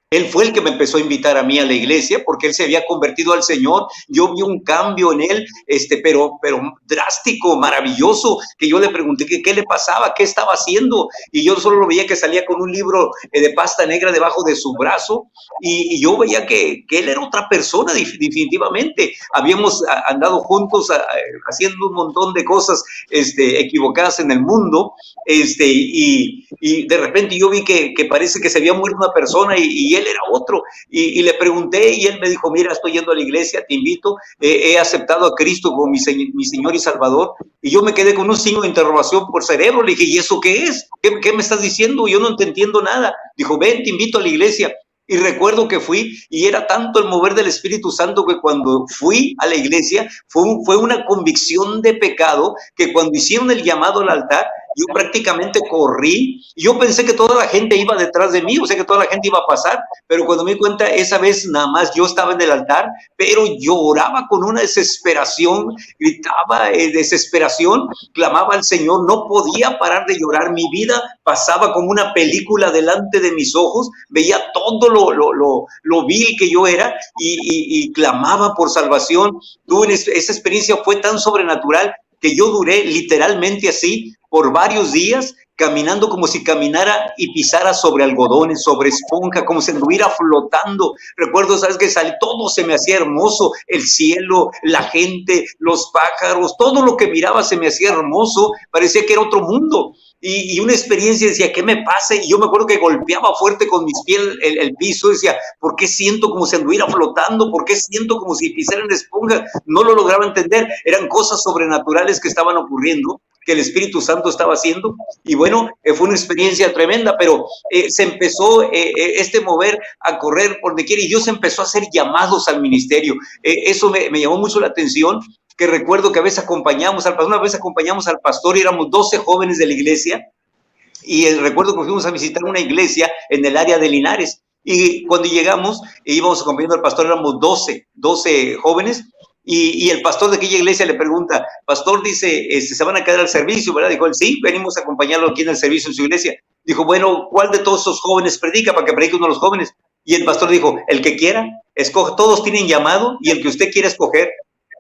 él fue el que me empezó a invitar a mí a la iglesia, porque él se había convertido al Señor. Yo vi un cambio en él, pero drástico, maravilloso, que yo le pregunté qué le pasaba, qué estaba haciendo, y yo solo lo veía que salía con un libro de pasta negra debajo de su brazo, y yo veía que él era otra persona, definitivamente. Habíamos andado juntos haciendo un montón de cosas equivocadas en el mundo, y de repente yo vi que parece que se había muerto una persona y él era otro, y le pregunté y él me dijo, mira, estoy yendo a la iglesia, te invito, he aceptado a Cristo como mi Señor y Salvador, y yo me quedé con un signo de interrogación por cerebro. Le dije, ¿y eso qué es? ¿Qué me estás diciendo? Yo no te entiendo nada. Dijo, ven, te invito a la iglesia. Y recuerdo que fui, y era tanto el mover del Espíritu Santo que cuando fui a la iglesia fue una convicción de pecado, que cuando hicieron el llamado al altar, yo prácticamente corrí, y yo pensé que toda la gente iba detrás de mí, o sea que toda la gente iba a pasar, pero cuando me di cuenta, esa vez nada más yo estaba en el altar, pero lloraba con una desesperación, gritaba desesperación, clamaba al Señor, no podía parar de llorar, mi vida pasaba como una película delante de mis ojos, veía todo lo vil que yo era, y clamaba por salvación. Esa experiencia fue tan sobrenatural que yo duré literalmente así por varios días, caminando como si caminara y pisara sobre algodones, sobre esponja, como si anduviera flotando. Recuerdo, ¿sabes qué? Todo se me hacía hermoso, el cielo, la gente, los pájaros, todo lo que miraba se me hacía hermoso, parecía que era otro mundo. Y una experiencia, decía, ¿qué me pasa? Y yo me acuerdo que golpeaba fuerte con mis pies el piso, decía, ¿por qué siento como si anduviera flotando? ¿Por qué siento como si pisara en esponja? No lo lograba entender, eran cosas sobrenaturales que estaban ocurriendo, que el Espíritu Santo estaba haciendo, y bueno, fue una experiencia tremenda, pero se empezó este mover a correr por donde quiera, y Dios empezó a hacer llamados al ministerio. Eso me llamó mucho la atención, que recuerdo que a veces una vez acompañamos al pastor y éramos 12 jóvenes de la iglesia, y recuerdo que fuimos a visitar una iglesia en el área de Linares, y cuando llegamos, íbamos acompañando al pastor, éramos 12 jóvenes, y el pastor de aquella iglesia le pregunta, pastor, dice, ¿se van a quedar al servicio, verdad? Dijo él, sí, venimos a acompañarlo aquí en el servicio en su iglesia. Dijo, bueno, ¿cuál de todos esos jóvenes predica para que predique uno de los jóvenes? Y el pastor dijo, el que quiera, escoge, todos tienen llamado y el que usted quiera escoger.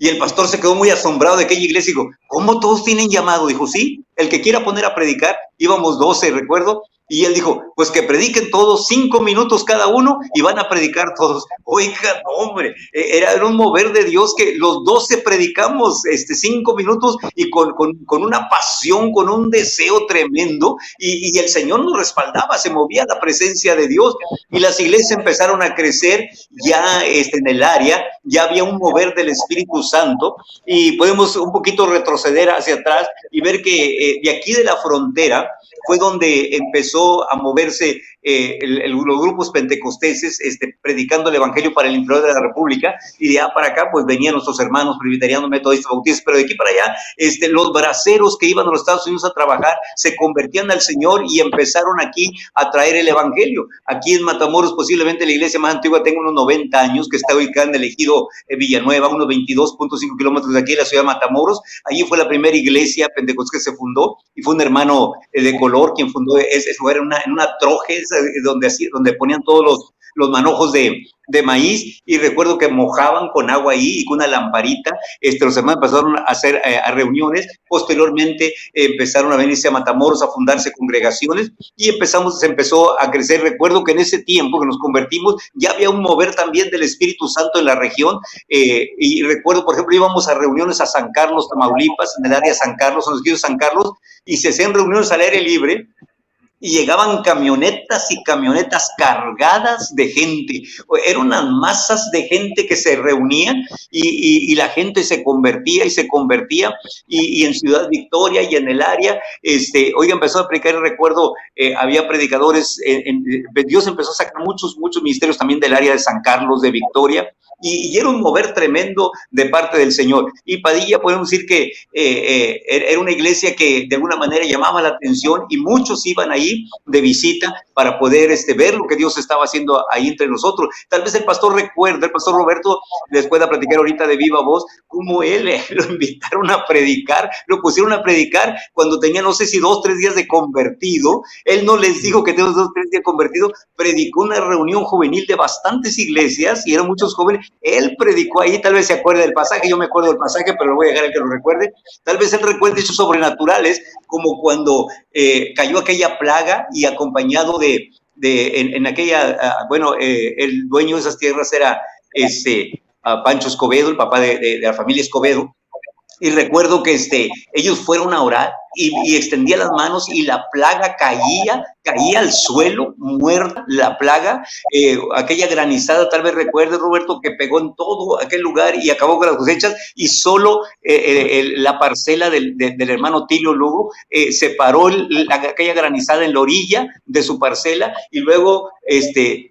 Y el pastor se quedó muy asombrado de aquella iglesia y dijo, ¿cómo todos tienen llamado? Dijo, sí, el que quiera poner a predicar. Íbamos 12, recuerdo, y él dijo, pues que prediquen todos 5 minutos cada uno y van a predicar todos. Oiga, no, hombre, era un mover de Dios que los 12 predicamos 5 minutos y con una pasión, con un deseo tremendo, y el Señor nos respaldaba, se movía la presencia de Dios, y las iglesias empezaron a crecer ya en el área, ya había un mover del Espíritu Santo, y podemos un poquito retroceder hacia atrás y ver que de aquí de la frontera fue donde empezó a moverse los grupos pentecosteses, predicando el evangelio para el interior de la República, y de allá para acá pues venían nuestros hermanos presbiterianos, metodistas, bautistas, pero de aquí para allá los braceros que iban a los Estados Unidos a trabajar se convertían al Señor y empezaron aquí a traer el evangelio. Aquí en Matamoros, posiblemente la iglesia más antigua tenga unos 90 años, que está ubicada en el ejido Villanueva, unos 22.5 kilómetros de aquí de la ciudad de Matamoros. Allí fue la primera iglesia pentecostés que se fundó, y fue un hermano de color quien fundó ese lugar en una troje donde ponían todos los manojos de maíz, y recuerdo que mojaban con agua ahí y con una lamparita. Los hermanos empezaron a hacer a reuniones. Posteriormente empezaron a venirse a Matamoros a fundarse congregaciones, y se empezó a crecer. Recuerdo que en ese tiempo que nos convertimos ya había un mover también del Espíritu Santo en la región, y recuerdo, por ejemplo, íbamos a reuniones a San Carlos, Tamaulipas, en el área de San Carlos, en los ejidos de San Carlos, y se hacían reuniones al aire libre, y llegaban camionetas y camionetas cargadas de gente. Eran unas masas de gente que se reunían, y la gente se convertía y se convertía, y en Ciudad Victoria y en el área, oiga, empezó a predicar. Recuerdo, había predicadores, Dios empezó a sacar muchos ministerios también del área de San Carlos, de Victoria, y era un mover tremendo de parte del Señor. Y Padilla, podemos decir que era una iglesia que de alguna manera llamaba la atención, y muchos iban ahí de visita para poder ver lo que Dios estaba haciendo ahí entre nosotros. Tal vez el pastor Roberto les pueda platicar ahorita de viva voz cómo él lo invitaron a predicar, lo pusieron a predicar cuando tenía, no sé si 2 o 3 días de convertido. Él no les dijo que tenía 2 o 3 días de convertido, predicó una reunión juvenil de bastantes iglesias, y eran muchos jóvenes. Él predicó ahí, tal vez se acuerde del pasaje, yo me acuerdo del pasaje, pero lo voy a dejar a que lo recuerde. Tal vez él recuerde hechos sobrenaturales, como cuando cayó aquella plaga, y acompañado en aquella, el dueño de esas tierras era Pancho Escobedo, el papá de la familia Escobedo. Y recuerdo que ellos fueron a orar, y extendía las manos, y la plaga caía al suelo, muerta la plaga. Aquella granizada, tal vez recuerdes, Roberto, que pegó en todo aquel lugar y acabó con las cosechas, y solo la parcela del hermano Tilio Lugo separó aquella granizada en la orilla de su parcela, y luego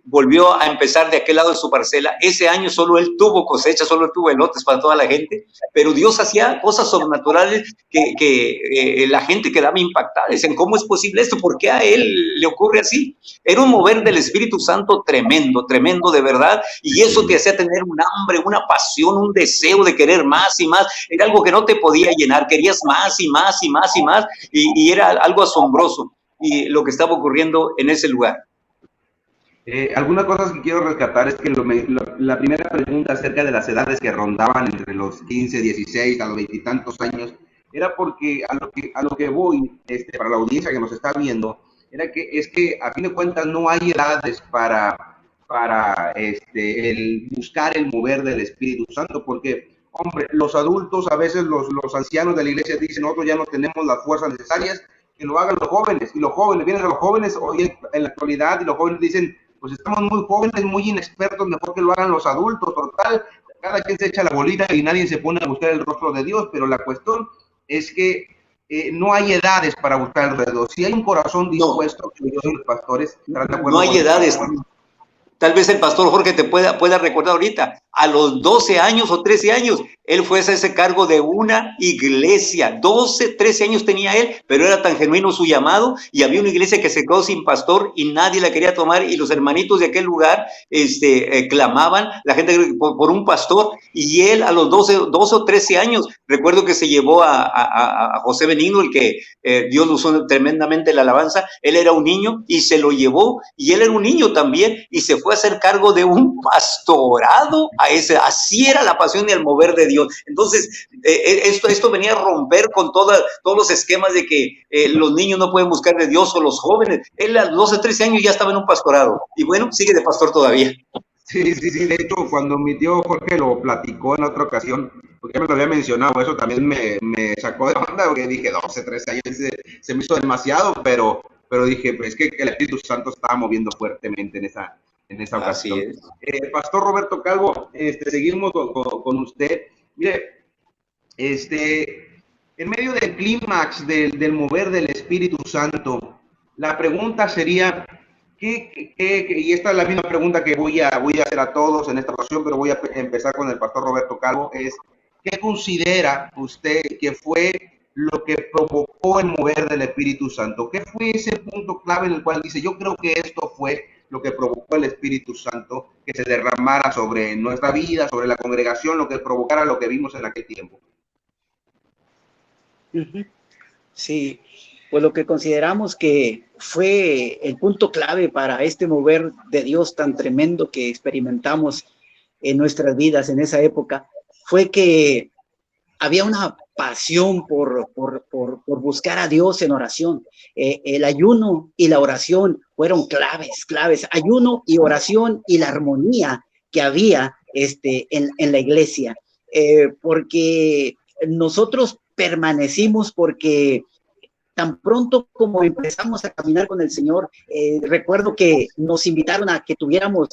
volvió a empezar de aquel lado de su parcela. Ese año solo él tuvo cosecha, solo él tuvo elotes para toda la gente, pero Dios hacía cosas sobrenaturales que la gente quedaba impactada. Dicen, ¿cómo es posible esto? ¿Por qué a él le ocurre así? Era un mover del Espíritu Santo tremendo, tremendo de verdad, y eso te hacía tener un hambre, una pasión, un deseo de querer más y más. Era algo que no te podía llenar, querías más y más y más y más, y era algo asombroso, y lo que estaba ocurriendo en ese lugar. Algunas cosas que quiero rescatar es que la primera pregunta acerca de las edades que rondaban entre los 15, 16 a los 20 y tantos años, era porque a lo que voy, para la audiencia que nos está viendo, es que a fin de cuentas no hay edades para el buscar el mover del Espíritu Santo, porque, hombre, los adultos, a veces los ancianos de la iglesia dicen, nosotros ya no tenemos las fuerzas necesarias, que lo hagan los jóvenes, y los jóvenes, vienen a los jóvenes hoy en la actualidad, y los jóvenes dicen, pues estamos muy jóvenes, muy inexpertos, mejor que lo hagan los adultos, total, cada quien se echa la bolita y nadie se pone a buscar el rostro de Dios, pero la cuestión es que no hay edades para buscar el rostro de Dios. Si hay un corazón dispuesto, no. Yo y los pastores, no hay edades. Tal vez el pastor Jorge te pueda recordar ahorita, a los 12 años o 13 años, él fue a ese cargo de una iglesia. 12, 13 años tenía él, pero era tan genuino su llamado, y había una iglesia que se quedó sin pastor y nadie la quería tomar, y los hermanitos de aquel lugar clamaban, la gente por un pastor, y él a los 12 o 13 años, recuerdo que se llevó a José Benigno, el que Dios lo usó tremendamente en la alabanza. Él era un niño y se lo llevó, y él era un niño también, y se fue a hacer cargo de un pastorado. Así era la pasión y el mover de Dios. Entonces, esto venía a romper con todos los esquemas de que los niños no pueden buscar de Dios, o los jóvenes. Él a los 12, 13 años ya estaba en un pastorado, y bueno, sigue de pastor todavía. Sí, de hecho, cuando mi tío Jorge lo platicó en otra ocasión, porque me lo había mencionado, eso también me sacó de onda, porque dije, 12, 13 años, se me hizo demasiado, pero dije, pues es que el Espíritu Santo estaba moviendo fuertemente en esa ocasión. Pastor Roberto Calvo, seguimos con usted. Mire, en medio del clímax del mover del Espíritu Santo, la pregunta sería, y esta es la misma pregunta que voy a hacer a todos en esta ocasión, pero voy a empezar con el pastor Roberto Calvo, es, ¿qué considera usted que fue lo que provocó el mover del Espíritu Santo? ¿Qué fue ese punto clave en el cual dice, yo creo que esto fue lo que provocó el Espíritu Santo que se derramara sobre nuestra vida, sobre la congregación, lo que provocara lo que vimos en aquel tiempo? Sí, pues lo que consideramos que fue el punto clave para este mover de Dios tan tremendo que experimentamos en nuestras vidas en esa época, fue que había una pasión por buscar a Dios en oración. El ayuno y la oración fueron claves. Ayuno y oración y la armonía que había en la iglesia. Porque nosotros permanecimos porque tan pronto como empezamos a caminar con el Señor, recuerdo que nos invitaron a que tuviéramos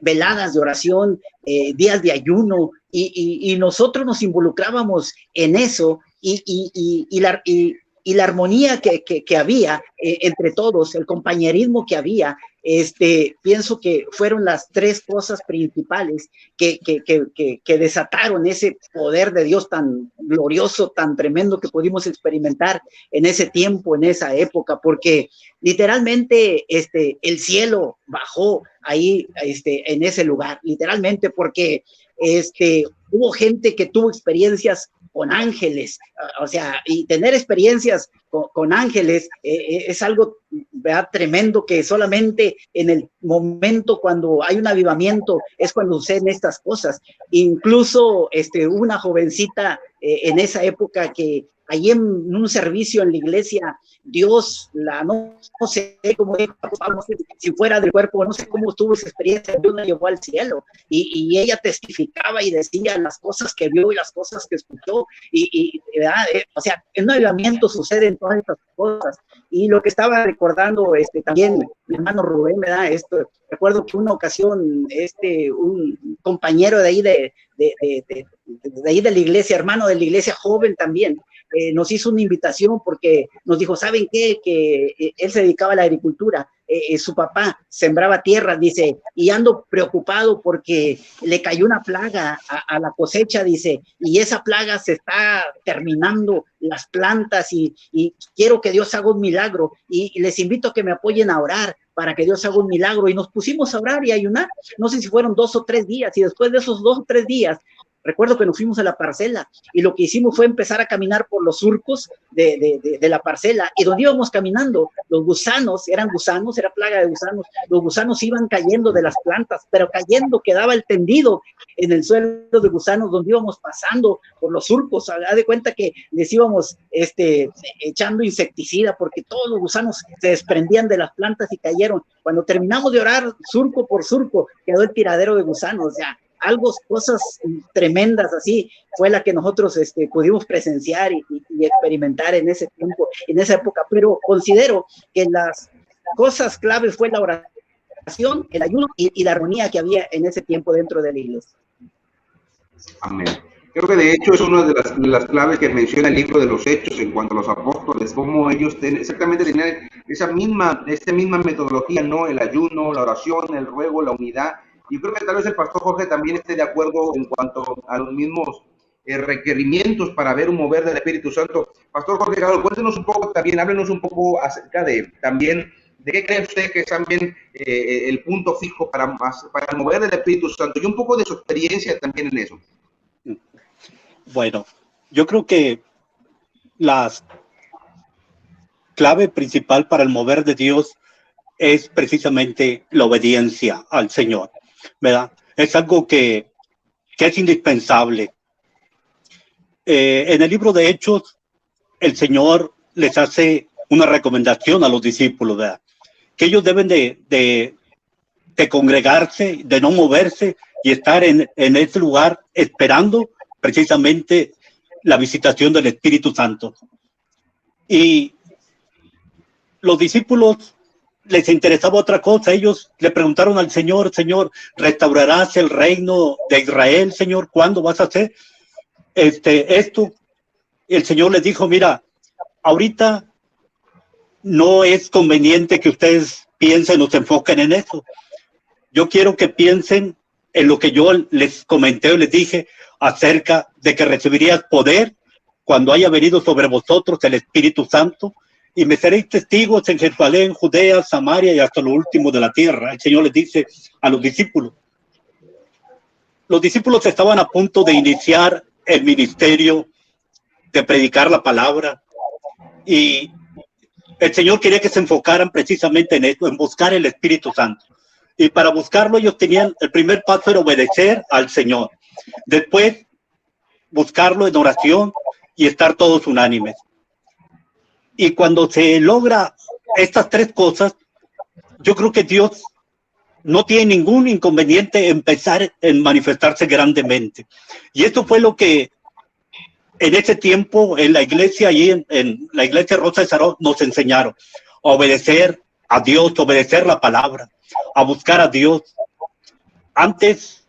veladas de oración, días de ayuno, y nosotros nos involucrábamos en eso, y la armonía que había entre todos, el compañerismo que había, pienso que fueron las tres cosas principales que desataron ese poder de Dios tan glorioso, tan tremendo que pudimos experimentar en ese tiempo, en esa época, porque literalmente el cielo bajó ahí en ese lugar, literalmente, porque hubo gente que tuvo experiencias con ángeles, o sea, y tener experiencias con ángeles es algo, ¿verdad?, tremendo, que solamente en el momento cuando hay un avivamiento es cuando suceden estas cosas. Incluso hubo una jovencita en esa época que allí en un servicio en la iglesia, Dios no sé cómo dijo, no sé si fuera del cuerpo, no sé cómo estuvo esa experiencia, Dios la llevó al cielo, y ella testificaba y decía las cosas que vio y las cosas que escuchó, o sea, en un avivamiento suceden todas estas cosas. Y lo que estaba recordando también mi hermano Rubén, ¿verdad? Recuerdo que una ocasión un compañero de ahí de ahí de la iglesia, hermano de la iglesia, joven también, nos hizo una invitación porque nos dijo, ¿saben qué? Que él se dedicaba a la agricultura, su papá sembraba tierra, dice, y ando preocupado porque le cayó una plaga a la cosecha, dice, y esa plaga se está terminando las plantas, y quiero que Dios haga un milagro, y les invito a que me apoyen a orar para que Dios haga un milagro. Y nos pusimos a orar y a ayunar, no sé si fueron 2 o 3 días, y después de esos 2 o 3 días recuerdo que nos fuimos a la parcela y lo que hicimos fue empezar a caminar por los surcos de la parcela, y donde íbamos caminando, los gusanos, era plaga de gusanos, los gusanos iban cayendo de las plantas, pero cayendo, quedaba el tendido en el suelo de gusanos donde íbamos pasando por los surcos. Haga de cuenta que les íbamos echando insecticida, porque todos los gusanos se desprendían de las plantas y cayeron. Cuando terminamos de orar, surco por surco, quedó el tiradero de gusanos. O sea, cosas tremendas así fue la que nosotros pudimos presenciar y experimentar en ese tiempo, en esa época. Pero considero que las cosas claves fue la oración, el ayuno y la armonía que había en ese tiempo dentro de la iglesia. Amén. Creo que de hecho es una de las claves que menciona el libro de los Hechos en cuanto a los apóstoles, cómo ellos exactamente tenían esta misma metodología, ¿no? El ayuno, la oración, el ruego, la unidad. Y creo que tal vez el pastor Jorge también esté de acuerdo en cuanto a los mismos requerimientos para ver un mover del Espíritu Santo. Pastor Jorge, cuéntenos un poco también, háblenos un poco acerca de qué cree usted que es también el punto fijo para mover del Espíritu Santo, y un poco de su experiencia también en eso. Bueno, yo creo que la clave principal para el mover de Dios es precisamente la obediencia al Señor, ¿verdad? Es algo que es indispensable. En el libro de Hechos, el Señor les hace una recomendación a los discípulos, ¿verdad? Que ellos deben de congregarse, de no moverse y estar en ese lugar esperando precisamente la visitación del Espíritu Santo. Y los discípulos les interesaba otra cosa. Ellos le preguntaron al Señor: Señor, ¿restaurarás el reino de Israel, Señor? ¿Cuándo vas a hacer esto? Y el Señor les dijo: mira, ahorita no es conveniente que ustedes piensen o se enfoquen en eso. Yo quiero que piensen en lo que yo les comenté o les dije acerca de que recibirías poder cuando haya venido sobre vosotros el Espíritu Santo, y me seréis testigos en Jerusalén, Judea, Samaria y hasta lo último de la tierra. El Señor les dice a los discípulos. Los discípulos estaban a punto de iniciar el ministerio de predicar la palabra, y el Señor quería que se enfocaran precisamente en esto, en buscar el Espíritu Santo. Y para buscarlo ellos tenían, el primer paso era obedecer al Señor. Después, buscarlo en oración y estar todos unánimes. Y cuando se logra estas tres cosas, yo creo que Dios no tiene ningún inconveniente en empezar en manifestarse grandemente. Y esto fue lo que en ese tiempo en la iglesia, allí en la iglesia Rosa de Sarón, nos enseñaron a obedecer a Dios, obedecer la palabra, a buscar a Dios. Antes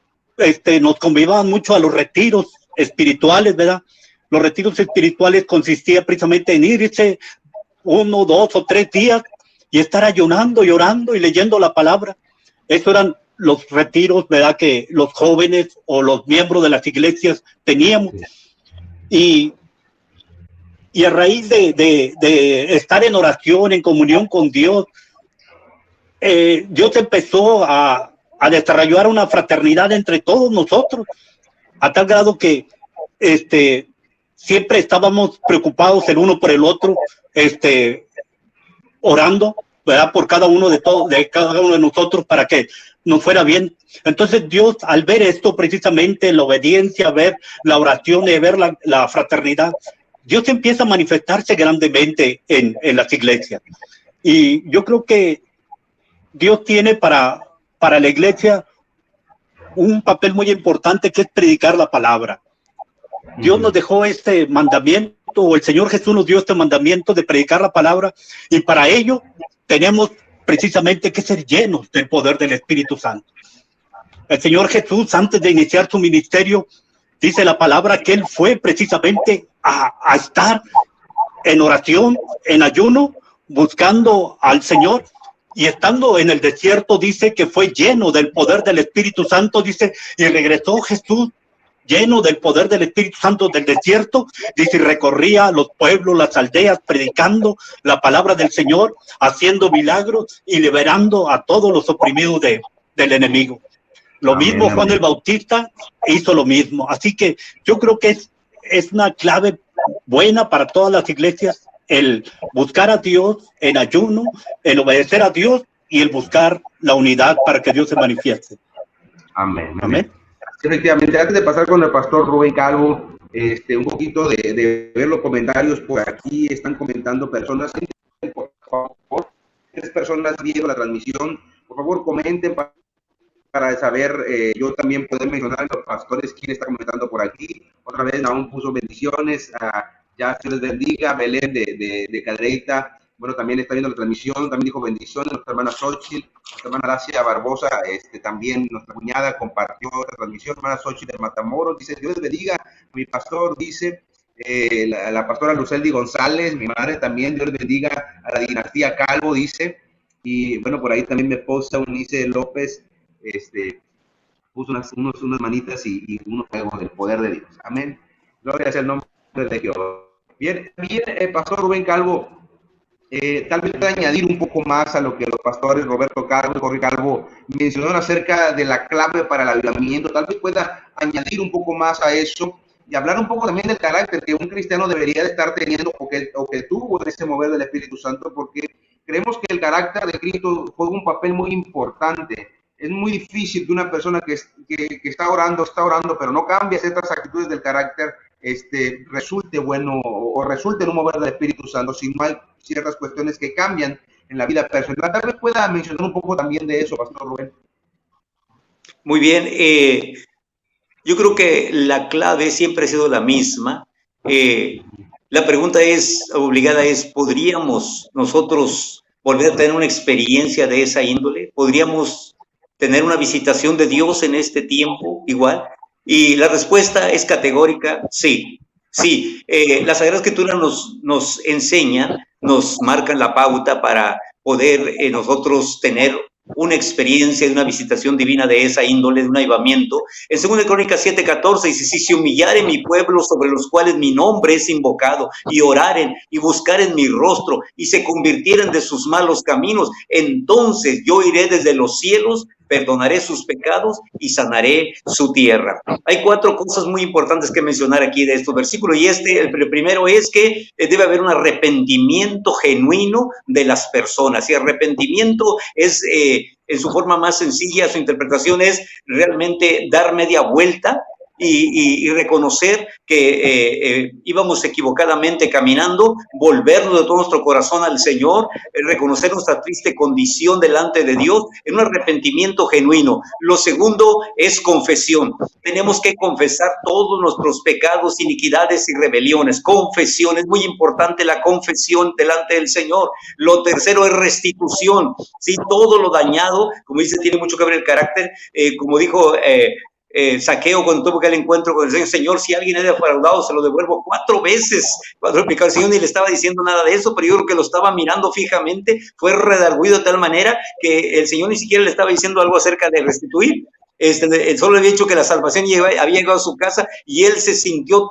nos convidaban mucho a los retiros espirituales, ¿verdad? Los retiros espirituales consistían precisamente en irse 1, 2 o 3 días y estar ayunando y orando y leyendo la palabra. Esos eran los retiros, ¿verdad?, que los jóvenes o los miembros de las iglesias teníamos. Y a raíz de estar en oración, en comunión con Dios, Dios empezó a desarrollar una fraternidad entre todos nosotros, a tal grado que siempre estábamos preocupados el uno por el otro, orando, ¿verdad?, por cada uno de nosotros para que nos fuera bien. Entonces Dios, al ver esto, precisamente la obediencia, ver la oración y ver la fraternidad, Dios empieza a manifestarse grandemente en las iglesias. Y yo creo que Dios tiene para la iglesia un papel muy importante, que es predicar la palabra. Dios nos dejó este mandamiento, o el Señor Jesús nos dio este mandamiento de predicar la palabra, y para ello tenemos precisamente que ser llenos del poder del Espíritu Santo. El Señor Jesús, antes de iniciar su ministerio, dice la palabra que Él fue precisamente a estar en oración, en ayuno, buscando al Señor. Y estando en el desierto, dice que fue lleno del poder del Espíritu Santo, dice, y regresó Jesús lleno del poder del Espíritu Santo del desierto, dice, y recorría los pueblos, las aldeas, predicando la palabra del Señor, haciendo milagros y liberando a todos los oprimidos del enemigo. Lo mismo Juan el Bautista hizo lo mismo. Así que yo creo que es una clave buena para todas las iglesias el buscar a Dios en ayuno, el obedecer a Dios y el buscar la unidad para que Dios se manifieste. Amén. Amén. Efectivamente, antes de pasar con el pastor Rubén Calvo, un poquito de ver los comentarios por aquí. Están comentando personas, por favor, 3 personas viendo la transmisión, por favor comenten para saber, yo también poder mencionar a los pastores quién está comentando por aquí. Otra vez aún puso bendiciones, ya se les bendiga. Belén de Cadreita, bueno, también está viendo la transmisión, también dijo bendiciones. Nuestra hermana Xochitl, nuestra hermana Gracia Barbosa, también nuestra cuñada compartió la transmisión. Hermana Xochitl de Matamoros dice: Dios les bendiga, mi pastor, dice. La pastora Luceldi González, mi madre también, Dios les bendiga a la dinastía Calvo, dice. Y bueno, por ahí también mi esposa Unice López puso unas manitas y unos juegos del poder de Dios. Amén. Gloria sea el nombre de Jehová. Bien, pastor Rubén Calvo, tal vez pueda añadir un poco más a lo que los pastores Roberto Calvo y Jorge Calvo mencionaron acerca de la clave para el avivamiento. Tal vez pueda añadir un poco más a eso y hablar un poco también del carácter que un cristiano debería de estar teniendo o que tuvo en ese mover del Espíritu Santo, porque creemos que el carácter de Cristo juega un papel muy importante. Es muy difícil que una persona que está orando, pero no cambia ciertas actitudes del carácter, resulte bueno o resulte en un mover del Espíritu Santo, si no hay ciertas cuestiones que cambian en la vida personal. Tal vez pueda mencionar un poco también de eso, pastor Rubén. Muy bien. Yo creo que la clave siempre ha sido la misma. La pregunta obligada es, ¿podríamos nosotros volver a tener una experiencia de esa índole? ¿Podríamos tener una visitación de Dios en este tiempo igual? Y la respuesta es categórica: sí. Las Sagradas Escrituras nos enseñan, nos marcan la pauta para poder nosotros tener una experiencia de una visitación divina de esa índole, de un avivamiento. En 2 Crónicas 7:14 dice: si se humillare mi pueblo, sobre los cuales mi nombre es invocado, y oraren y buscaren mi rostro, y se convirtieren de sus malos caminos, entonces yo iré desde los cielos, perdonaré sus pecados y sanaré su tierra. Hay 4 cosas muy importantes que mencionar aquí de estos versículos, y el primero es que debe haber un arrepentimiento genuino de las personas. Y arrepentimiento es, en su forma más sencilla, su interpretación es realmente dar media vuelta y reconocer que íbamos equivocadamente caminando, volvernos de todo nuestro corazón al Señor, reconocer nuestra triste condición delante de Dios en un arrepentimiento genuino. Lo segundo es confesión. Tenemos que confesar todos nuestros pecados, iniquidades y rebeliones. Confesión, es muy importante la confesión delante del Señor. Lo tercero es restitución. Sí, todo lo dañado, como dice, tiene mucho que ver el carácter, como dijo Saqueo cuando tuvo aquel encuentro con el Señor: Señor, si alguien es defraudado, se lo devuelvo 4 veces. El Señor ni le estaba diciendo nada de eso, pero yo creo que lo estaba mirando fijamente, fue redarguido de tal manera que el Señor ni siquiera le estaba diciendo algo acerca de restituir. Solo le había dicho que la salvación había llegado a su casa, y él se sintió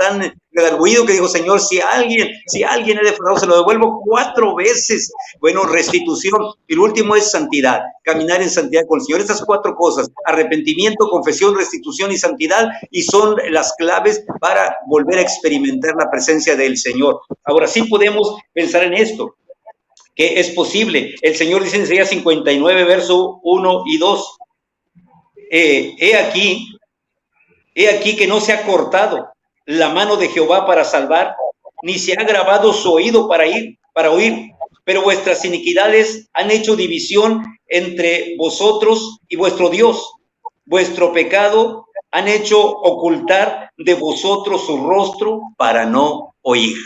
tan redarguido que dijo: Señor, si alguien es defraudado, se lo devuelvo 4 veces. Bueno, restitución. Y lo último es santidad, caminar en santidad con el Señor. Estas 4 cosas: arrepentimiento, confesión, restitución y santidad, y son las claves para volver a experimentar la presencia del Señor. Ahora sí podemos pensar en esto, que es posible. El Señor dice en Isaías 59, verso 1 y 2, he aquí que no se ha cortado la mano de Jehová para salvar, ni se ha grabado su oído para oír, pero vuestras iniquidades han hecho división entre vosotros y vuestro Dios. Vuestro pecado han hecho ocultar de vosotros su rostro para no oír.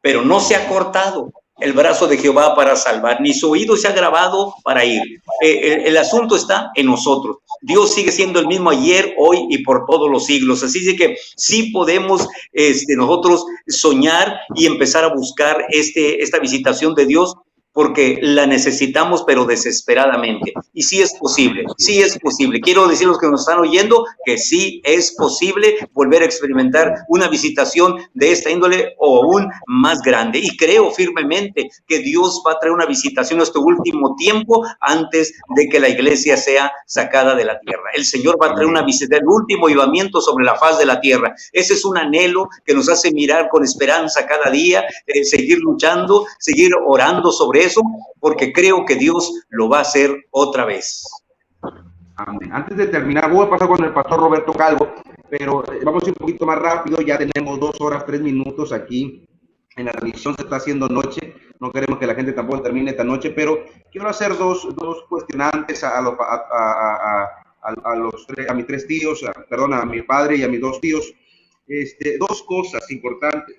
Pero no se ha cortado el brazo de Jehová para salvar, ni su oído se ha grabado para ir. El asunto está en nosotros. Dios sigue siendo el mismo ayer, hoy y por todos los siglos. Así de que sí podemos nosotros soñar y empezar a buscar esta visitación de Dios. porque la necesitamos, pero desesperadamente. Y sí es posible, sí es posible. Quiero decir a los que nos están oyendo que sí es posible volver a experimentar una visitación de esta índole o aún más grande. Y creo firmemente que Dios va a traer una visitación en este último tiempo antes de que la iglesia sea sacada de la tierra. El Señor va a traer una visita, el último avivamiento sobre la faz de la tierra. Ese es un anhelo que nos hace mirar con esperanza cada día, seguir luchando, seguir orando sobre eso, porque creo que Dios lo va a hacer otra vez. Amén. Antes de terminar, voy a pasar con el pastor Roberto Calvo, pero vamos a ir un poquito más rápido. Ya tenemos 2 horas, 3 minutos aquí en la transmisión, se está haciendo noche. No queremos que la gente tampoco termine esta noche, pero quiero hacer dos cuestionantes a mis 3 tíos, perdón, a mi padre y a mis 2 tíos. 2 cosas importantes.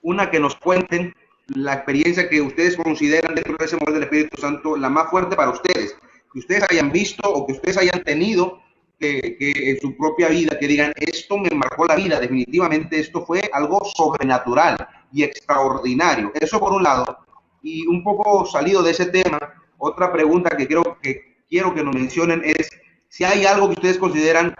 Una, que nos cuenten la experiencia que ustedes consideran dentro de ese mover del Espíritu Santo la más fuerte para ustedes, que ustedes hayan visto o que ustedes hayan tenido que en su propia vida, que digan, esto me marcó la vida, definitivamente esto fue algo sobrenatural y extraordinario. Eso por un lado. Y un poco salido de ese tema, otra pregunta que quiero que nos mencionen es si hay algo que ustedes consideran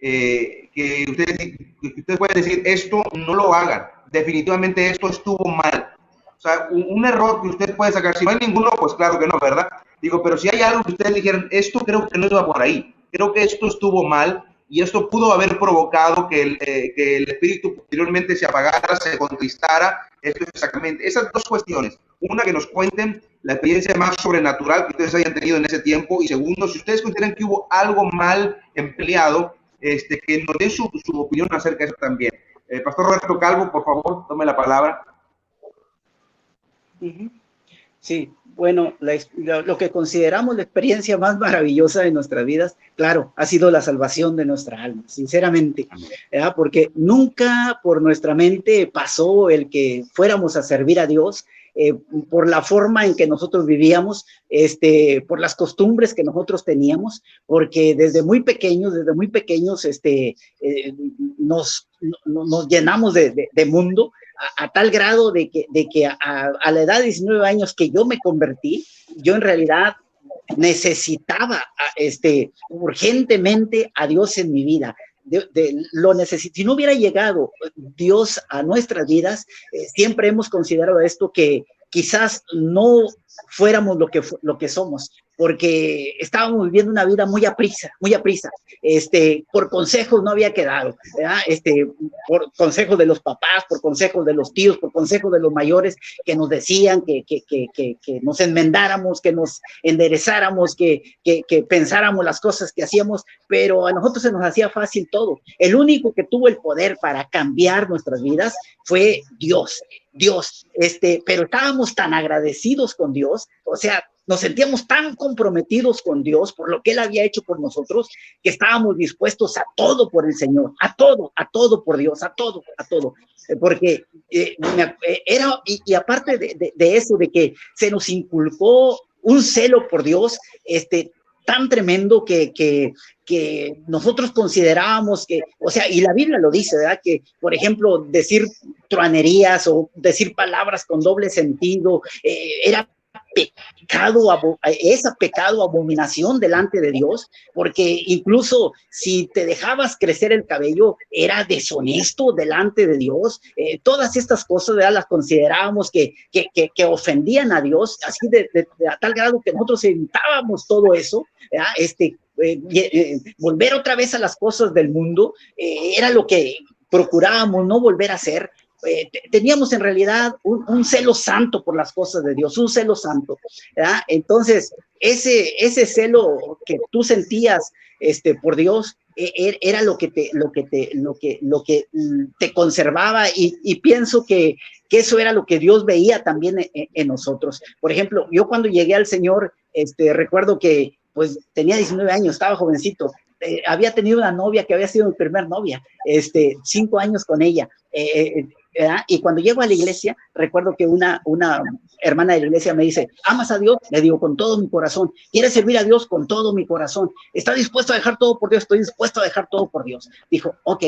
que ustedes pueden decir, esto no lo hagan, definitivamente esto estuvo mal. O sea, un error que usted puede sacar, si no hay ninguno, pues claro que no, ¿verdad? Digo, pero si hay algo que ustedes dijeran, esto creo que no iba por ahí, creo que esto estuvo mal y esto pudo haber provocado que el espíritu posteriormente se apagara, se contristara. Esto es exactamente, esas 2 cuestiones. Una, que nos cuenten la experiencia más sobrenatural que ustedes hayan tenido en ese tiempo, y segundo, si ustedes consideran que hubo algo mal empleado, que nos den su opinión acerca de eso también. Pastor Roberto Calvo, por favor, tome la palabra. Sí, bueno, lo que consideramos la experiencia más maravillosa de nuestras vidas, claro, ha sido la salvación de nuestra alma, sinceramente, ¿verdad? Porque nunca por nuestra mente pasó el que fuéramos a servir a Dios, por la forma en que nosotros vivíamos, por las costumbres que nosotros teníamos, porque desde muy pequeños, nos llenamos de mundo, a tal grado de que a la edad de 19 años que yo me convertí, yo en realidad necesitaba urgentemente a Dios en mi vida. Si no hubiera llegado Dios a nuestras vidas, siempre hemos considerado esto, que quizás no fuéramos lo que somos, porque estábamos viviendo una vida muy a prisa, por consejos no había quedado, ¿verdad? Por consejos de los papás, por consejos de los tíos, por consejos de los mayores, que nos decían que nos enmendáramos, que nos enderezáramos, que pensáramos las cosas que hacíamos, pero a nosotros se nos hacía fácil todo. El único que tuvo el poder para cambiar nuestras vidas fue Dios, pero estábamos tan agradecidos con Dios, o sea, nos sentíamos tan comprometidos con Dios por lo que Él había hecho por nosotros, que estábamos dispuestos a todo por el Señor, a todo por Dios, a todo, porque y aparte de eso, de que se nos inculcó un celo por Dios, tan tremendo que nosotros considerábamos que, o sea, y la Biblia lo dice, ¿verdad? Que, por ejemplo, decir truanerías o decir palabras con doble sentido, era pecado, abominación delante de Dios, porque incluso si te dejabas crecer el cabello, era deshonesto delante de Dios. Todas estas cosas, ¿verdad?, las considerábamos que ofendían a Dios, así a tal grado que nosotros evitábamos todo eso, volver otra vez a las cosas del mundo, era lo que procurábamos no volver a hacer. Teníamos en realidad un celo santo por las cosas de Dios, un celo santo, ¿verdad? Entonces, ese celo que tú sentías por Dios era lo que te conservaba, y pienso que eso era lo que Dios veía también en nosotros. Por ejemplo, yo cuando llegué al Señor, recuerdo que pues tenía 19 años, estaba jovencito. Había tenido una novia que había sido mi primer novia, 5 años con ella, y cuando llego a la iglesia, recuerdo que una hermana de la iglesia me dice, ¿amas a Dios? Le digo, con todo mi corazón. ¿Quieres servir a Dios? Con todo mi corazón. ¿Está dispuesto a dejar todo por Dios? Estoy dispuesto a dejar todo por Dios. Dijo, ok,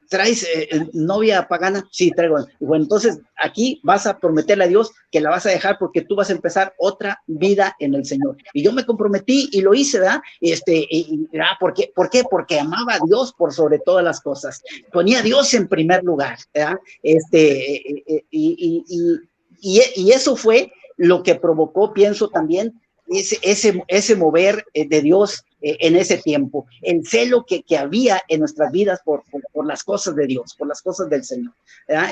¿traes novia pagana? Sí, traigo. Bueno, entonces aquí vas a prometerle a Dios que la vas a dejar porque tú vas a empezar otra vida en el Señor. Y yo me comprometí y lo hice, ¿verdad? ¿Por qué? ¿Por qué? Porque amaba a Dios por sobre todas las cosas. Ponía a Dios en primer lugar, ¿verdad? Y eso fue lo que provocó, pienso también, ese mover de Dios en ese tiempo, el celo que había en nuestras vidas por las cosas de Dios, por las cosas del Señor, ¿verdad?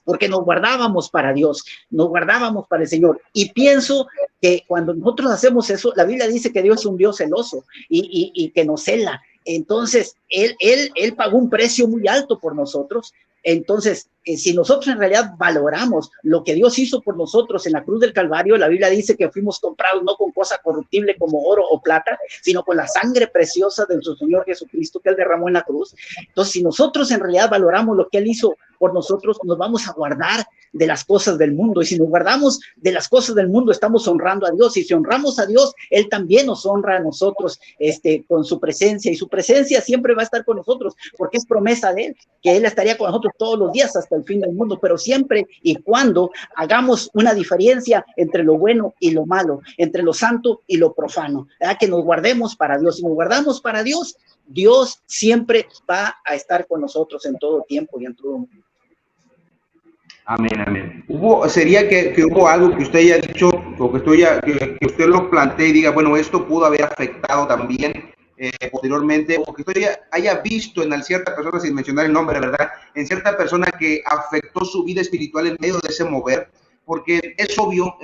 Porque nos guardábamos para Dios, nos guardábamos para el Señor, y pienso que cuando nosotros hacemos eso, la Biblia dice que Dios es un Dios celoso y que nos cela. Entonces, él pagó un precio muy alto por nosotros. Entonces, si nosotros en realidad valoramos lo que Dios hizo por nosotros en la cruz del Calvario, la Biblia dice que fuimos comprados no con cosa corruptible como oro o plata, sino con la sangre preciosa de nuestro Señor Jesucristo que Él derramó en la cruz. Entonces, si nosotros en realidad valoramos lo que Él hizo por nosotros, nos vamos a guardar de las cosas del mundo. Y si nos guardamos de las cosas del mundo, estamos honrando a Dios. Y si honramos a Dios, Él también nos honra a nosotros con su presencia. Y su presencia siempre va a estar con nosotros, porque es promesa de Él, que Él estaría con nosotros todos los días hasta el fin del mundo, pero siempre y cuando hagamos una diferencia entre lo bueno y lo malo, entre lo santo y lo profano, ¿verdad? Que nos guardemos para Dios. Si nos guardamos para Dios, Dios siempre va a estar con nosotros en todo tiempo y en todo momento. Amén, amén. Sería que hubo algo que usted haya dicho, o que usted lo plantee y diga, bueno, esto pudo haber afectado también posteriormente, o que usted haya visto en cierta persona, sin mencionar el nombre, ¿verdad? En cierta persona que afectó su vida espiritual en medio de ese mover, porque es obvio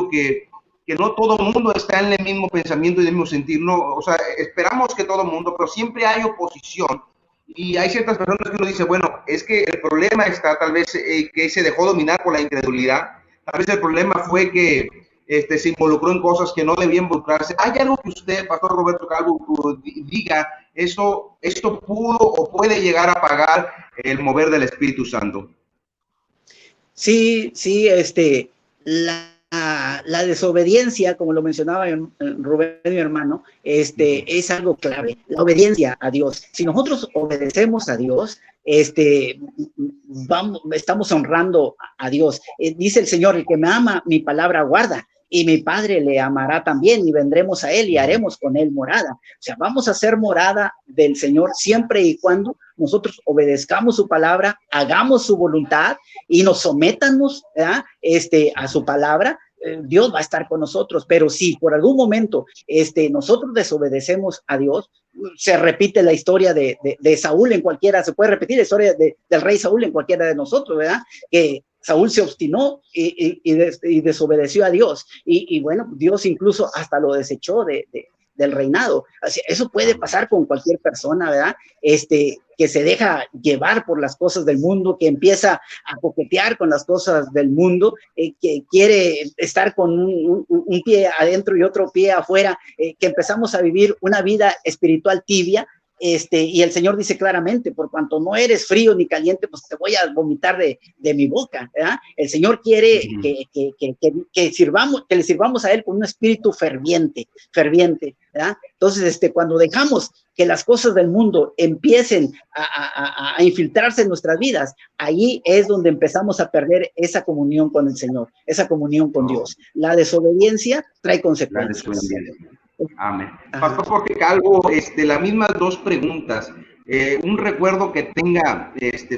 que no todo el mundo está en el mismo pensamiento y en el mismo sentir, ¿no? O sea, esperamos que todo el mundo, pero siempre hay oposición. Y hay ciertas personas que uno dice, bueno, es que el problema está tal vez que se dejó dominar por la incredulidad. Tal vez el problema fue que se involucró en cosas que no debía involucrarse. ¿Hay algo que usted, Pastor Roberto Calvo, diga, esto pudo o puede llegar a apagar el mover del Espíritu Santo? Sí, la desobediencia, como lo mencionaba Rubén, mi hermano, es algo clave, la obediencia a Dios. Si nosotros obedecemos a Dios, estamos honrando a Dios. Dice el Señor, el que me ama, mi palabra guarda, y mi Padre le amará también, y vendremos a Él y haremos con Él morada. O sea, vamos a ser morada del Señor siempre y cuando nosotros obedezcamos su palabra, hagamos su voluntad y nos sometamos a su palabra. Dios va a estar con nosotros, pero si por algún momento nosotros desobedecemos a Dios, se repite la historia de Saúl en cualquiera, se puede repetir la historia del rey Saúl en cualquiera de nosotros, ¿verdad? Que Saúl se obstinó y desobedeció a Dios, y bueno, Dios incluso hasta lo desechó del reinado. Así, eso puede pasar con cualquier persona, ¿verdad? Que se deja llevar por las cosas del mundo, que empieza a coquetear con las cosas del mundo, que quiere estar con un pie adentro y otro pie afuera, que empezamos a vivir una vida espiritual tibia. Y el Señor dice claramente, por cuanto no eres frío ni caliente, pues te voy a vomitar de mi boca, ¿verdad? El Señor quiere que le sirvamos a Él con un espíritu ferviente, ¿verdad? Entonces, cuando dejamos que las cosas del mundo empiecen a infiltrarse en nuestras vidas, ahí es donde empezamos a perder esa comunión con el Señor, esa comunión con Dios. La desobediencia trae consecuencias. Amén. Pastor Jorge Calvo, las mismas dos preguntas. Un recuerdo que tenga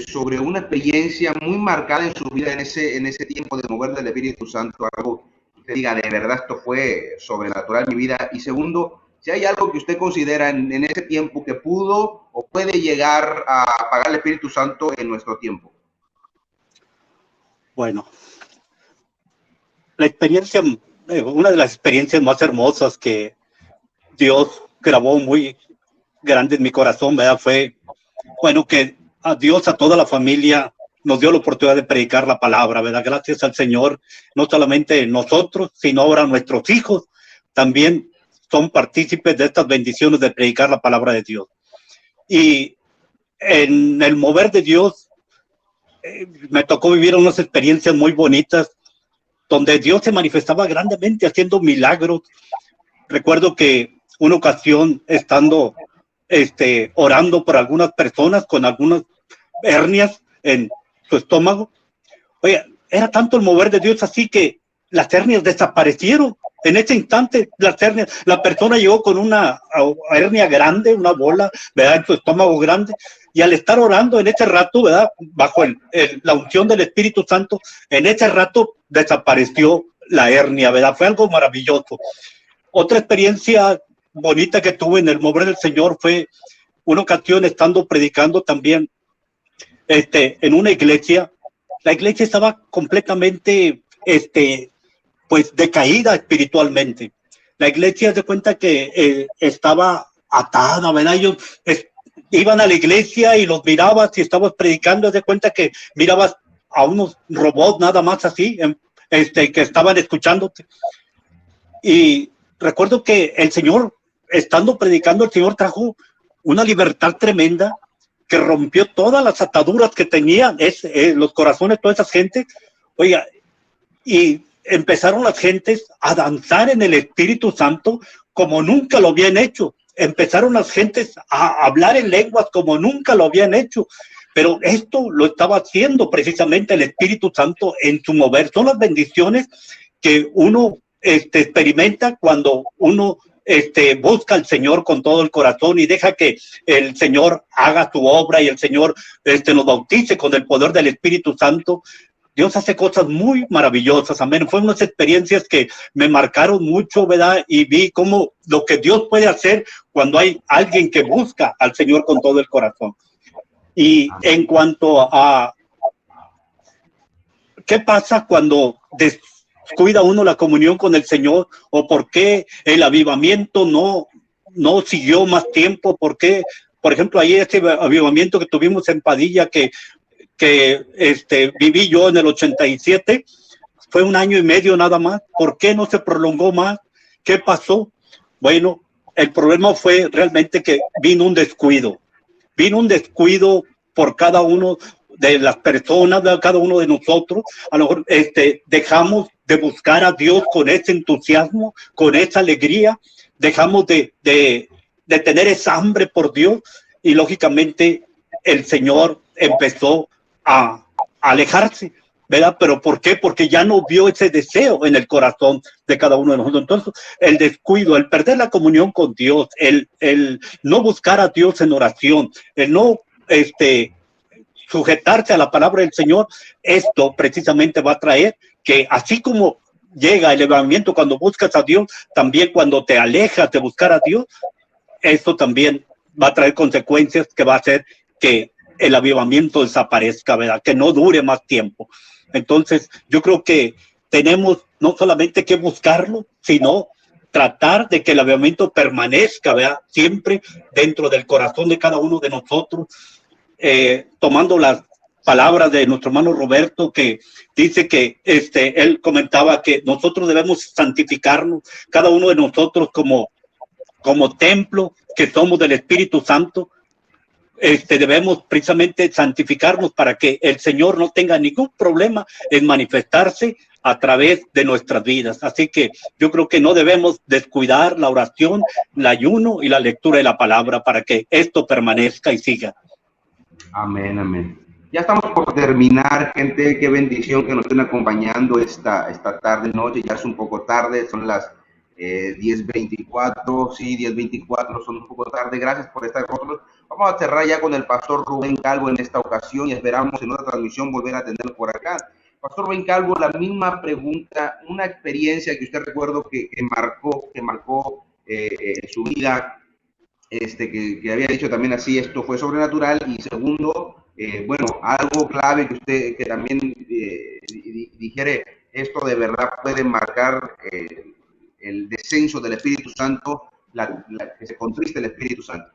sobre una experiencia muy marcada en su vida en ese tiempo de mover del Espíritu Santo, algo que usted diga, de verdad esto fue sobrenatural en mi vida. Y segundo, si hay algo que usted considera en ese tiempo que pudo o puede llegar a apagar el Espíritu Santo en nuestro tiempo. Bueno, la experiencia, una de las experiencias más hermosas que Dios grabó muy grande en mi corazón, ¿verdad? Fue, bueno, que a Dios, a toda la familia, nos dio la oportunidad de predicar la palabra, ¿verdad? Gracias al Señor, no solamente nosotros, sino ahora nuestros hijos también son partícipes de estas bendiciones de predicar la palabra de Dios. Y en el mover de Dios, me tocó vivir unas experiencias muy bonitas, donde Dios se manifestaba grandemente haciendo milagros. Recuerdo que una ocasión, estando orando por algunas personas con algunas hernias en su estómago. Oye, era tanto el mover de Dios así que las hernias desaparecieron. En ese instante, las hernias, la persona llegó con una hernia grande, una bola, ¿verdad?, en su estómago grande, y al estar orando en ese rato, ¿verdad?, bajo la unción del Espíritu Santo, en ese rato desapareció la hernia, ¿verdad? Fue algo maravilloso. Otra experiencia bonita que tuve en el mover del Señor fue una ocasión estando predicando también en una iglesia. La iglesia estaba completamente pues decaída espiritualmente. La iglesia se cuenta que estaba atada, ¿verdad? Ellos iban a la iglesia y los mirabas y estabas predicando, se cuenta que mirabas a unos robots nada más así, que estaban escuchándote. Y recuerdo que el Señor, estando predicando, el Señor trajo una libertad tremenda que rompió todas las ataduras que tenían los corazones de toda esa gente. Oiga, y empezaron las gentes a danzar en el Espíritu Santo como nunca lo habían hecho. Empezaron las gentes a hablar en lenguas como nunca lo habían hecho. Pero esto lo estaba haciendo precisamente el Espíritu Santo en su mover. Son las bendiciones que uno experimenta cuando uno busca al Señor con todo el corazón y deja que el Señor haga su obra y el Señor nos bautice con el poder del Espíritu Santo. Dios hace cosas muy maravillosas, amén. Fueron unas experiencias que me marcaron mucho, ¿verdad? Y vi cómo lo que Dios puede hacer cuando hay alguien que busca al Señor con todo el corazón. Y en cuanto a qué pasa cuando descuida uno la comunión con el Señor, o por qué el avivamiento no siguió más tiempo, por qué, por ejemplo, ahí ese avivamiento que tuvimos en Padilla, que viví yo en el 87, fue 1 año y medio nada más. ¿Por qué no se prolongó más? ¿Qué pasó? Bueno, el problema fue realmente que vino un descuido por cada uno de las personas, de cada uno de nosotros. A lo mejor dejamos de buscar a Dios con ese entusiasmo, con esa alegría, dejamos de tener esa hambre por Dios, y lógicamente el Señor empezó a alejarse, ¿verdad? ¿Pero por qué? Porque ya no vio ese deseo en el corazón de cada uno de nosotros. Entonces, el descuido, el perder la comunión con Dios, el no buscar a Dios en oración, el no sujetarse a la palabra del Señor, esto precisamente va a traer que, así como llega el avivamiento cuando buscas a Dios, también cuando te alejas de buscar a Dios, esto también va a traer consecuencias que va a hacer que el avivamiento desaparezca, ¿verdad? Que no dure más tiempo. Entonces, yo creo que tenemos no solamente que buscarlo, sino tratar de que el avivamiento permanezca, ¿verdad?, siempre dentro del corazón de cada uno de nosotros, tomando las palabras de nuestro hermano Roberto, que dice que él comentaba que nosotros debemos santificarnos, cada uno de nosotros como templo que somos del Espíritu Santo. Debemos precisamente santificarnos para que el Señor no tenga ningún problema en manifestarse a través de nuestras vidas. Así que yo creo que no debemos descuidar la oración, el ayuno y la lectura de la palabra para que esto permanezca y siga. Amén, amén. Ya estamos por terminar, gente. Qué bendición que nos estén acompañando esta tarde, noche. Ya es un poco tarde, son las 10:24, sí, 10:24, son un poco tarde. Gracias por estar con nosotros. Vamos a cerrar ya con el pastor Rubén Calvo en esta ocasión y esperamos en otra transmisión volver a tenerlo por acá. Pastor Rubén Calvo, la misma pregunta, una experiencia que usted recuerdo que marcó su vida, que había dicho también así, esto fue sobrenatural, y segundo, bueno, algo clave que usted que también dijere, esto de verdad puede marcar el descenso del Espíritu Santo, que se contriste el Espíritu Santo.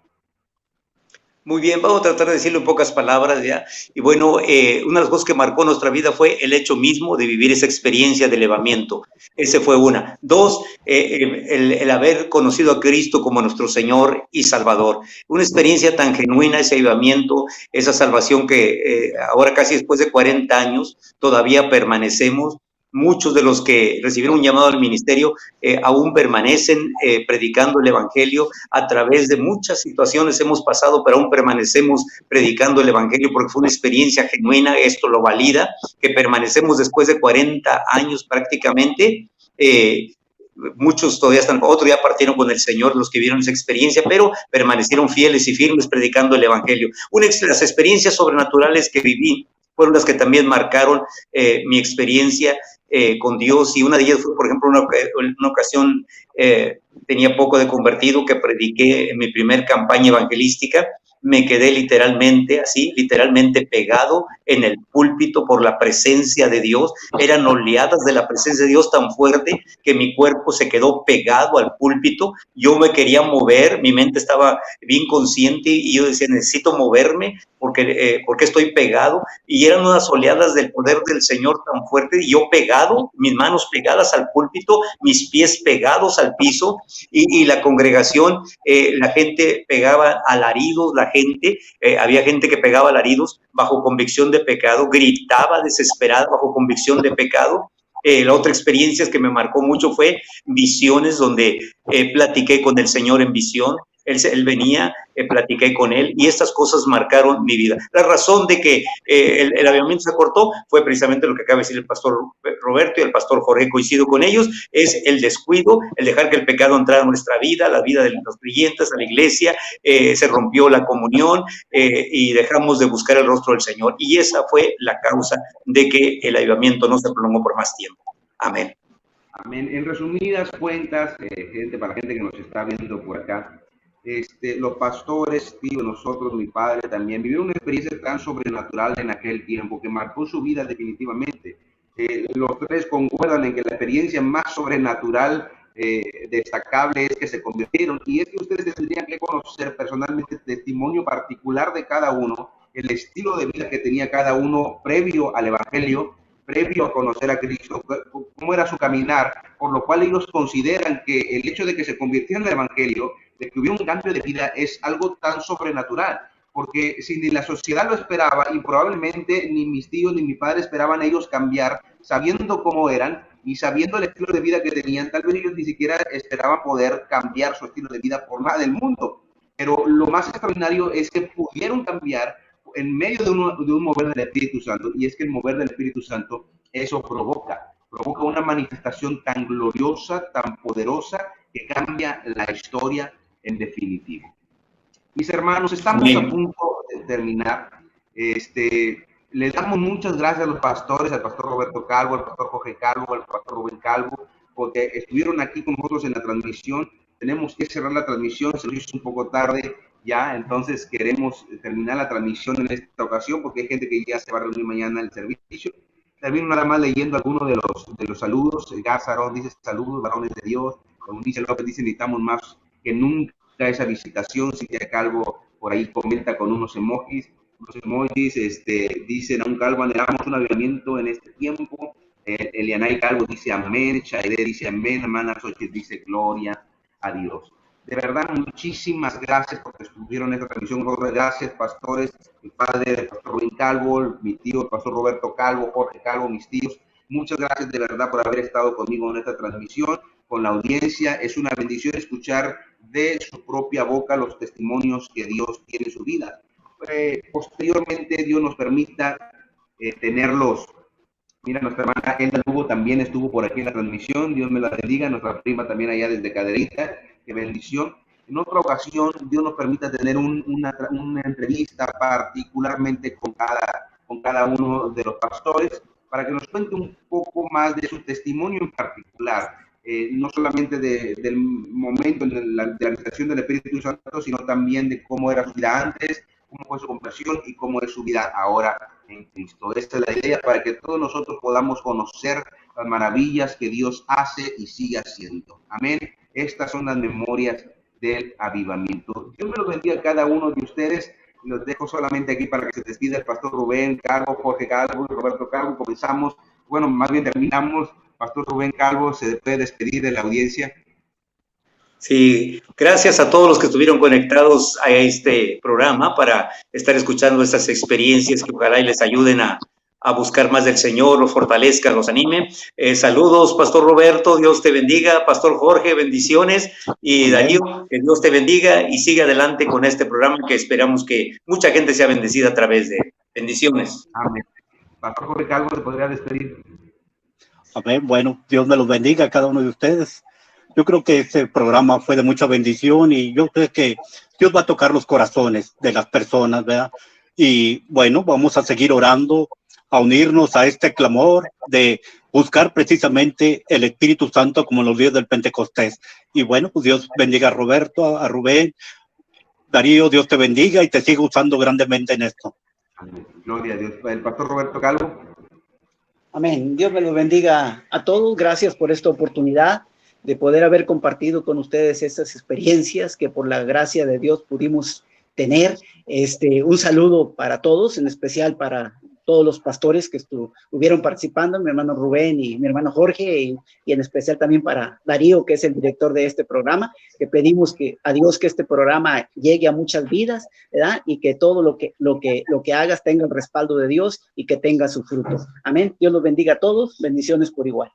Muy bien, vamos a tratar de decirlo en pocas palabras ya. Y bueno, una de las cosas que marcó nuestra vida fue el hecho mismo de vivir esa experiencia de elevamiento. Ese fue una. Dos, el haber conocido a Cristo como nuestro Señor y Salvador. Una experiencia tan genuina, ese elevamiento, esa salvación que ahora casi después de 40 años todavía permanecemos muchos de los que recibieron un llamado al ministerio aún permanecen predicando el evangelio. A través de muchas situaciones hemos pasado, pero aún permanecemos predicando el evangelio porque fue una experiencia genuina. Esto lo valida, que permanecemos después de 40 años prácticamente. Muchos todavía están, otros ya partieron con el Señor, los que vieron esa experiencia, pero permanecieron fieles y firmes predicando el evangelio. Una de las experiencias sobrenaturales que viví fueron las que también marcaron mi experiencia con Dios, y una de ellas fue, por ejemplo, una ocasión, tenía poco de convertido, que prediqué en mi primer campaña evangelística. Me quedé literalmente pegado en el púlpito por la presencia de Dios. Eran oleadas de la presencia de Dios tan fuerte que mi cuerpo se quedó pegado al púlpito. Yo me quería mover, mi mente estaba bien consciente y yo decía, necesito moverme porque estoy pegado. Y eran unas oleadas del poder del Señor tan fuerte, y yo pegado, mis manos pegadas al púlpito, mis pies pegados al piso, y la congregación, la gente pegaba alaridos, había gente que pegaba alaridos bajo convicción de pecado, gritaba desesperada bajo convicción de pecado. La otra experiencia que me marcó mucho fue visiones, donde platiqué con el Señor en visión. Él venía, platiqué con él, y estas cosas marcaron mi vida. La razón de que el avivamiento se cortó fue precisamente lo que acaba de decir el pastor Roberto y el pastor Jorge, coincido con ellos, es el descuido, el dejar que el pecado entrara en nuestra vida, la vida de los creyentes, a la iglesia, se rompió la comunión, y dejamos de buscar el rostro del Señor, y esa fue la causa de que el avivamiento no se prolongó por más tiempo. Amén. Amén. En resumidas cuentas, gente, para la gente que nos está viendo por acá, los pastores, tío, nosotros, mi padre también, vivieron una experiencia tan sobrenatural en aquel tiempo que marcó su vida definitivamente. Los tres concuerdan en que la experiencia más sobrenatural destacable es que se convirtieron, y es que ustedes tendrían que conocer personalmente el testimonio particular de cada uno, el estilo de vida que tenía cada uno previo al evangelio, previo a conocer a Cristo, cómo era su caminar, por lo cual ellos consideran que el hecho de que se convirtieran al evangelio, de que hubiera un cambio de vida, es algo tan sobrenatural, porque si ni la sociedad lo esperaba, y probablemente ni mis tíos ni mi padre esperaban ellos cambiar, sabiendo cómo eran y sabiendo el estilo de vida que tenían, tal vez ellos ni siquiera esperaban poder cambiar su estilo de vida por nada del mundo. Pero lo más extraordinario es que pudieron cambiar en medio de un mover del Espíritu Santo, y es que el mover del Espíritu Santo, eso provoca una manifestación tan gloriosa, tan poderosa, que cambia la historia en definitivo. Mis hermanos, estamos a punto de terminar. Le damos muchas gracias a los pastores, al pastor Roberto Calvo, al pastor Jorge Calvo, al pastor Rubén Calvo, porque estuvieron aquí con nosotros en la transmisión. Tenemos que cerrar la transmisión, se nos hizo un poco tarde ya, entonces queremos terminar la transmisión en esta ocasión, porque hay gente que ya se va a reunir mañana en el servicio. Termino nada más leyendo algunos de los saludos. Gázaro dice saludos, varones de Dios. Eunice López dice, necesitamos más que nunca esa visitación. Cintia Calvo por ahí comenta con unos emojis. Dicen a un Calvo, anhelamos un avivamiento en este tiempo. Elianay Calvo dice amén. Chaide dice amén. Hermana Xochitl dice gloria a Dios. De verdad, muchísimas gracias porque estuvieron en esta transmisión. Gracias, pastores, mi padre, el pastor Rubén Calvo, mi tío, el pastor Roberto Calvo, Jorge Calvo, mis tíos. Muchas gracias de verdad por haber estado conmigo en esta transmisión, con la audiencia. Es una bendición escuchar de su propia boca los testimonios que Dios tiene en su vida. Posteriormente, Dios nos permita tenerlos. Mira, nuestra hermana Elda Lugo también estuvo por aquí en la transmisión. Dios me la bendiga. Nuestra prima también allá desde Cadereyta. Qué bendición. En otra ocasión, Dios nos permita tener una entrevista particularmente con cada uno de los pastores, para que nos cuente un poco más de su testimonio en particular, no solamente del momento de la administración del Espíritu Santo, sino también de cómo era su vida antes, cómo fue su conversión y cómo es su vida ahora en Cristo. Esta es la idea, para que todos nosotros podamos conocer las maravillas que Dios hace y sigue haciendo. Amén. Estas son las memorias del avivamiento. Dios me los bendiga a cada uno de ustedes. Los dejo solamente aquí para que se despida el pastor Rubén Calvo, Jorge Calvo y Roberto Calvo. Comenzamos, bueno, más bien terminamos. Pastor Rubén Calvo se puede despedir de la audiencia. Sí, gracias a todos los que estuvieron conectados a este programa para estar escuchando estas experiencias que ojalá y les ayuden a a buscar más del Señor, los fortalezca, los anime. Saludos, Pastor Roberto, Dios te bendiga. Pastor Jorge, bendiciones. Y Darío, que Dios te bendiga y sigue adelante con este programa que esperamos que mucha gente sea bendecida a través de él. Bendiciones. Amén. Pastor Jorge Calvo, ¿te podría despedir? Amén. Bueno, Dios me los bendiga a cada uno de ustedes. Yo creo que este programa fue de mucha bendición y yo creo que Dios va a tocar los corazones de las personas, ¿verdad? Y bueno, vamos a seguir orando, a unirnos a este clamor de buscar precisamente el Espíritu Santo como en los días del Pentecostés. Y bueno, pues Dios bendiga a Roberto, a Rubén, Darío, Dios te bendiga y te siga usando grandemente en esto. Amén. Gloria a Dios. El pastor Roberto Calvo. Amén. Dios me los bendiga a todos. Gracias por esta oportunidad de poder haber compartido con ustedes estas experiencias que por la gracia de Dios pudimos tener. Un saludo para todos, en especial para todos los pastores que estuvieron participando, mi hermano Rubén y mi hermano Jorge, y en especial también para Darío, que es el director de este programa, que pedimos a Dios que este programa llegue a muchas vidas, ¿verdad? Y que todo lo que hagas tenga el respaldo de Dios y que tenga su fruto. Amén. Dios los bendiga a todos. Bendiciones por igual.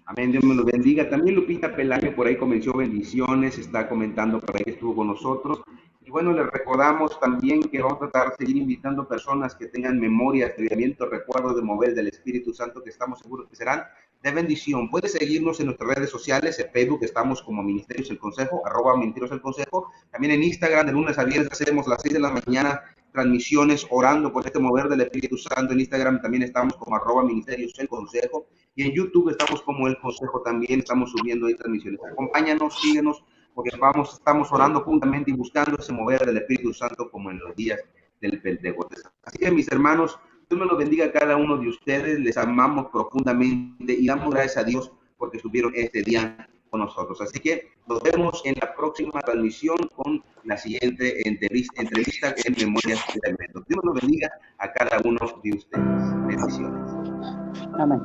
Amén, Dios me los bendiga. También Lupita Pelayo por ahí comenzó bendiciones, está comentando por ahí que estuvo con nosotros. Y bueno, les recordamos también que vamos a tratar de seguir invitando personas que tengan memoria, estudiamiento, recuerdos de mover del Espíritu Santo, que estamos seguros que serán de bendición. Puedes seguirnos en nuestras redes sociales, en Facebook estamos como Ministerios El Consejo, @Ministerios El Consejo. También en Instagram, de lunes a viernes hacemos a las 6 de la mañana transmisiones orando por este mover del Espíritu Santo. En Instagram también estamos como @Ministerios El Consejo. Y en YouTube estamos como El Consejo también, estamos subiendo ahí transmisiones. Acompáñanos, síguenos, porque estamos orando juntamente y buscando ese mover del Espíritu Santo como en los días del Pentecostés. Así que mis hermanos, Dios me los bendiga a cada uno de ustedes, les amamos profundamente y damos gracias a Dios porque estuvieron este día con nosotros. Así que nos vemos en la próxima transmisión con la siguiente entrevista en Memorias de Elementos. Dios me los bendiga a cada uno de ustedes. Bendiciones. Amén.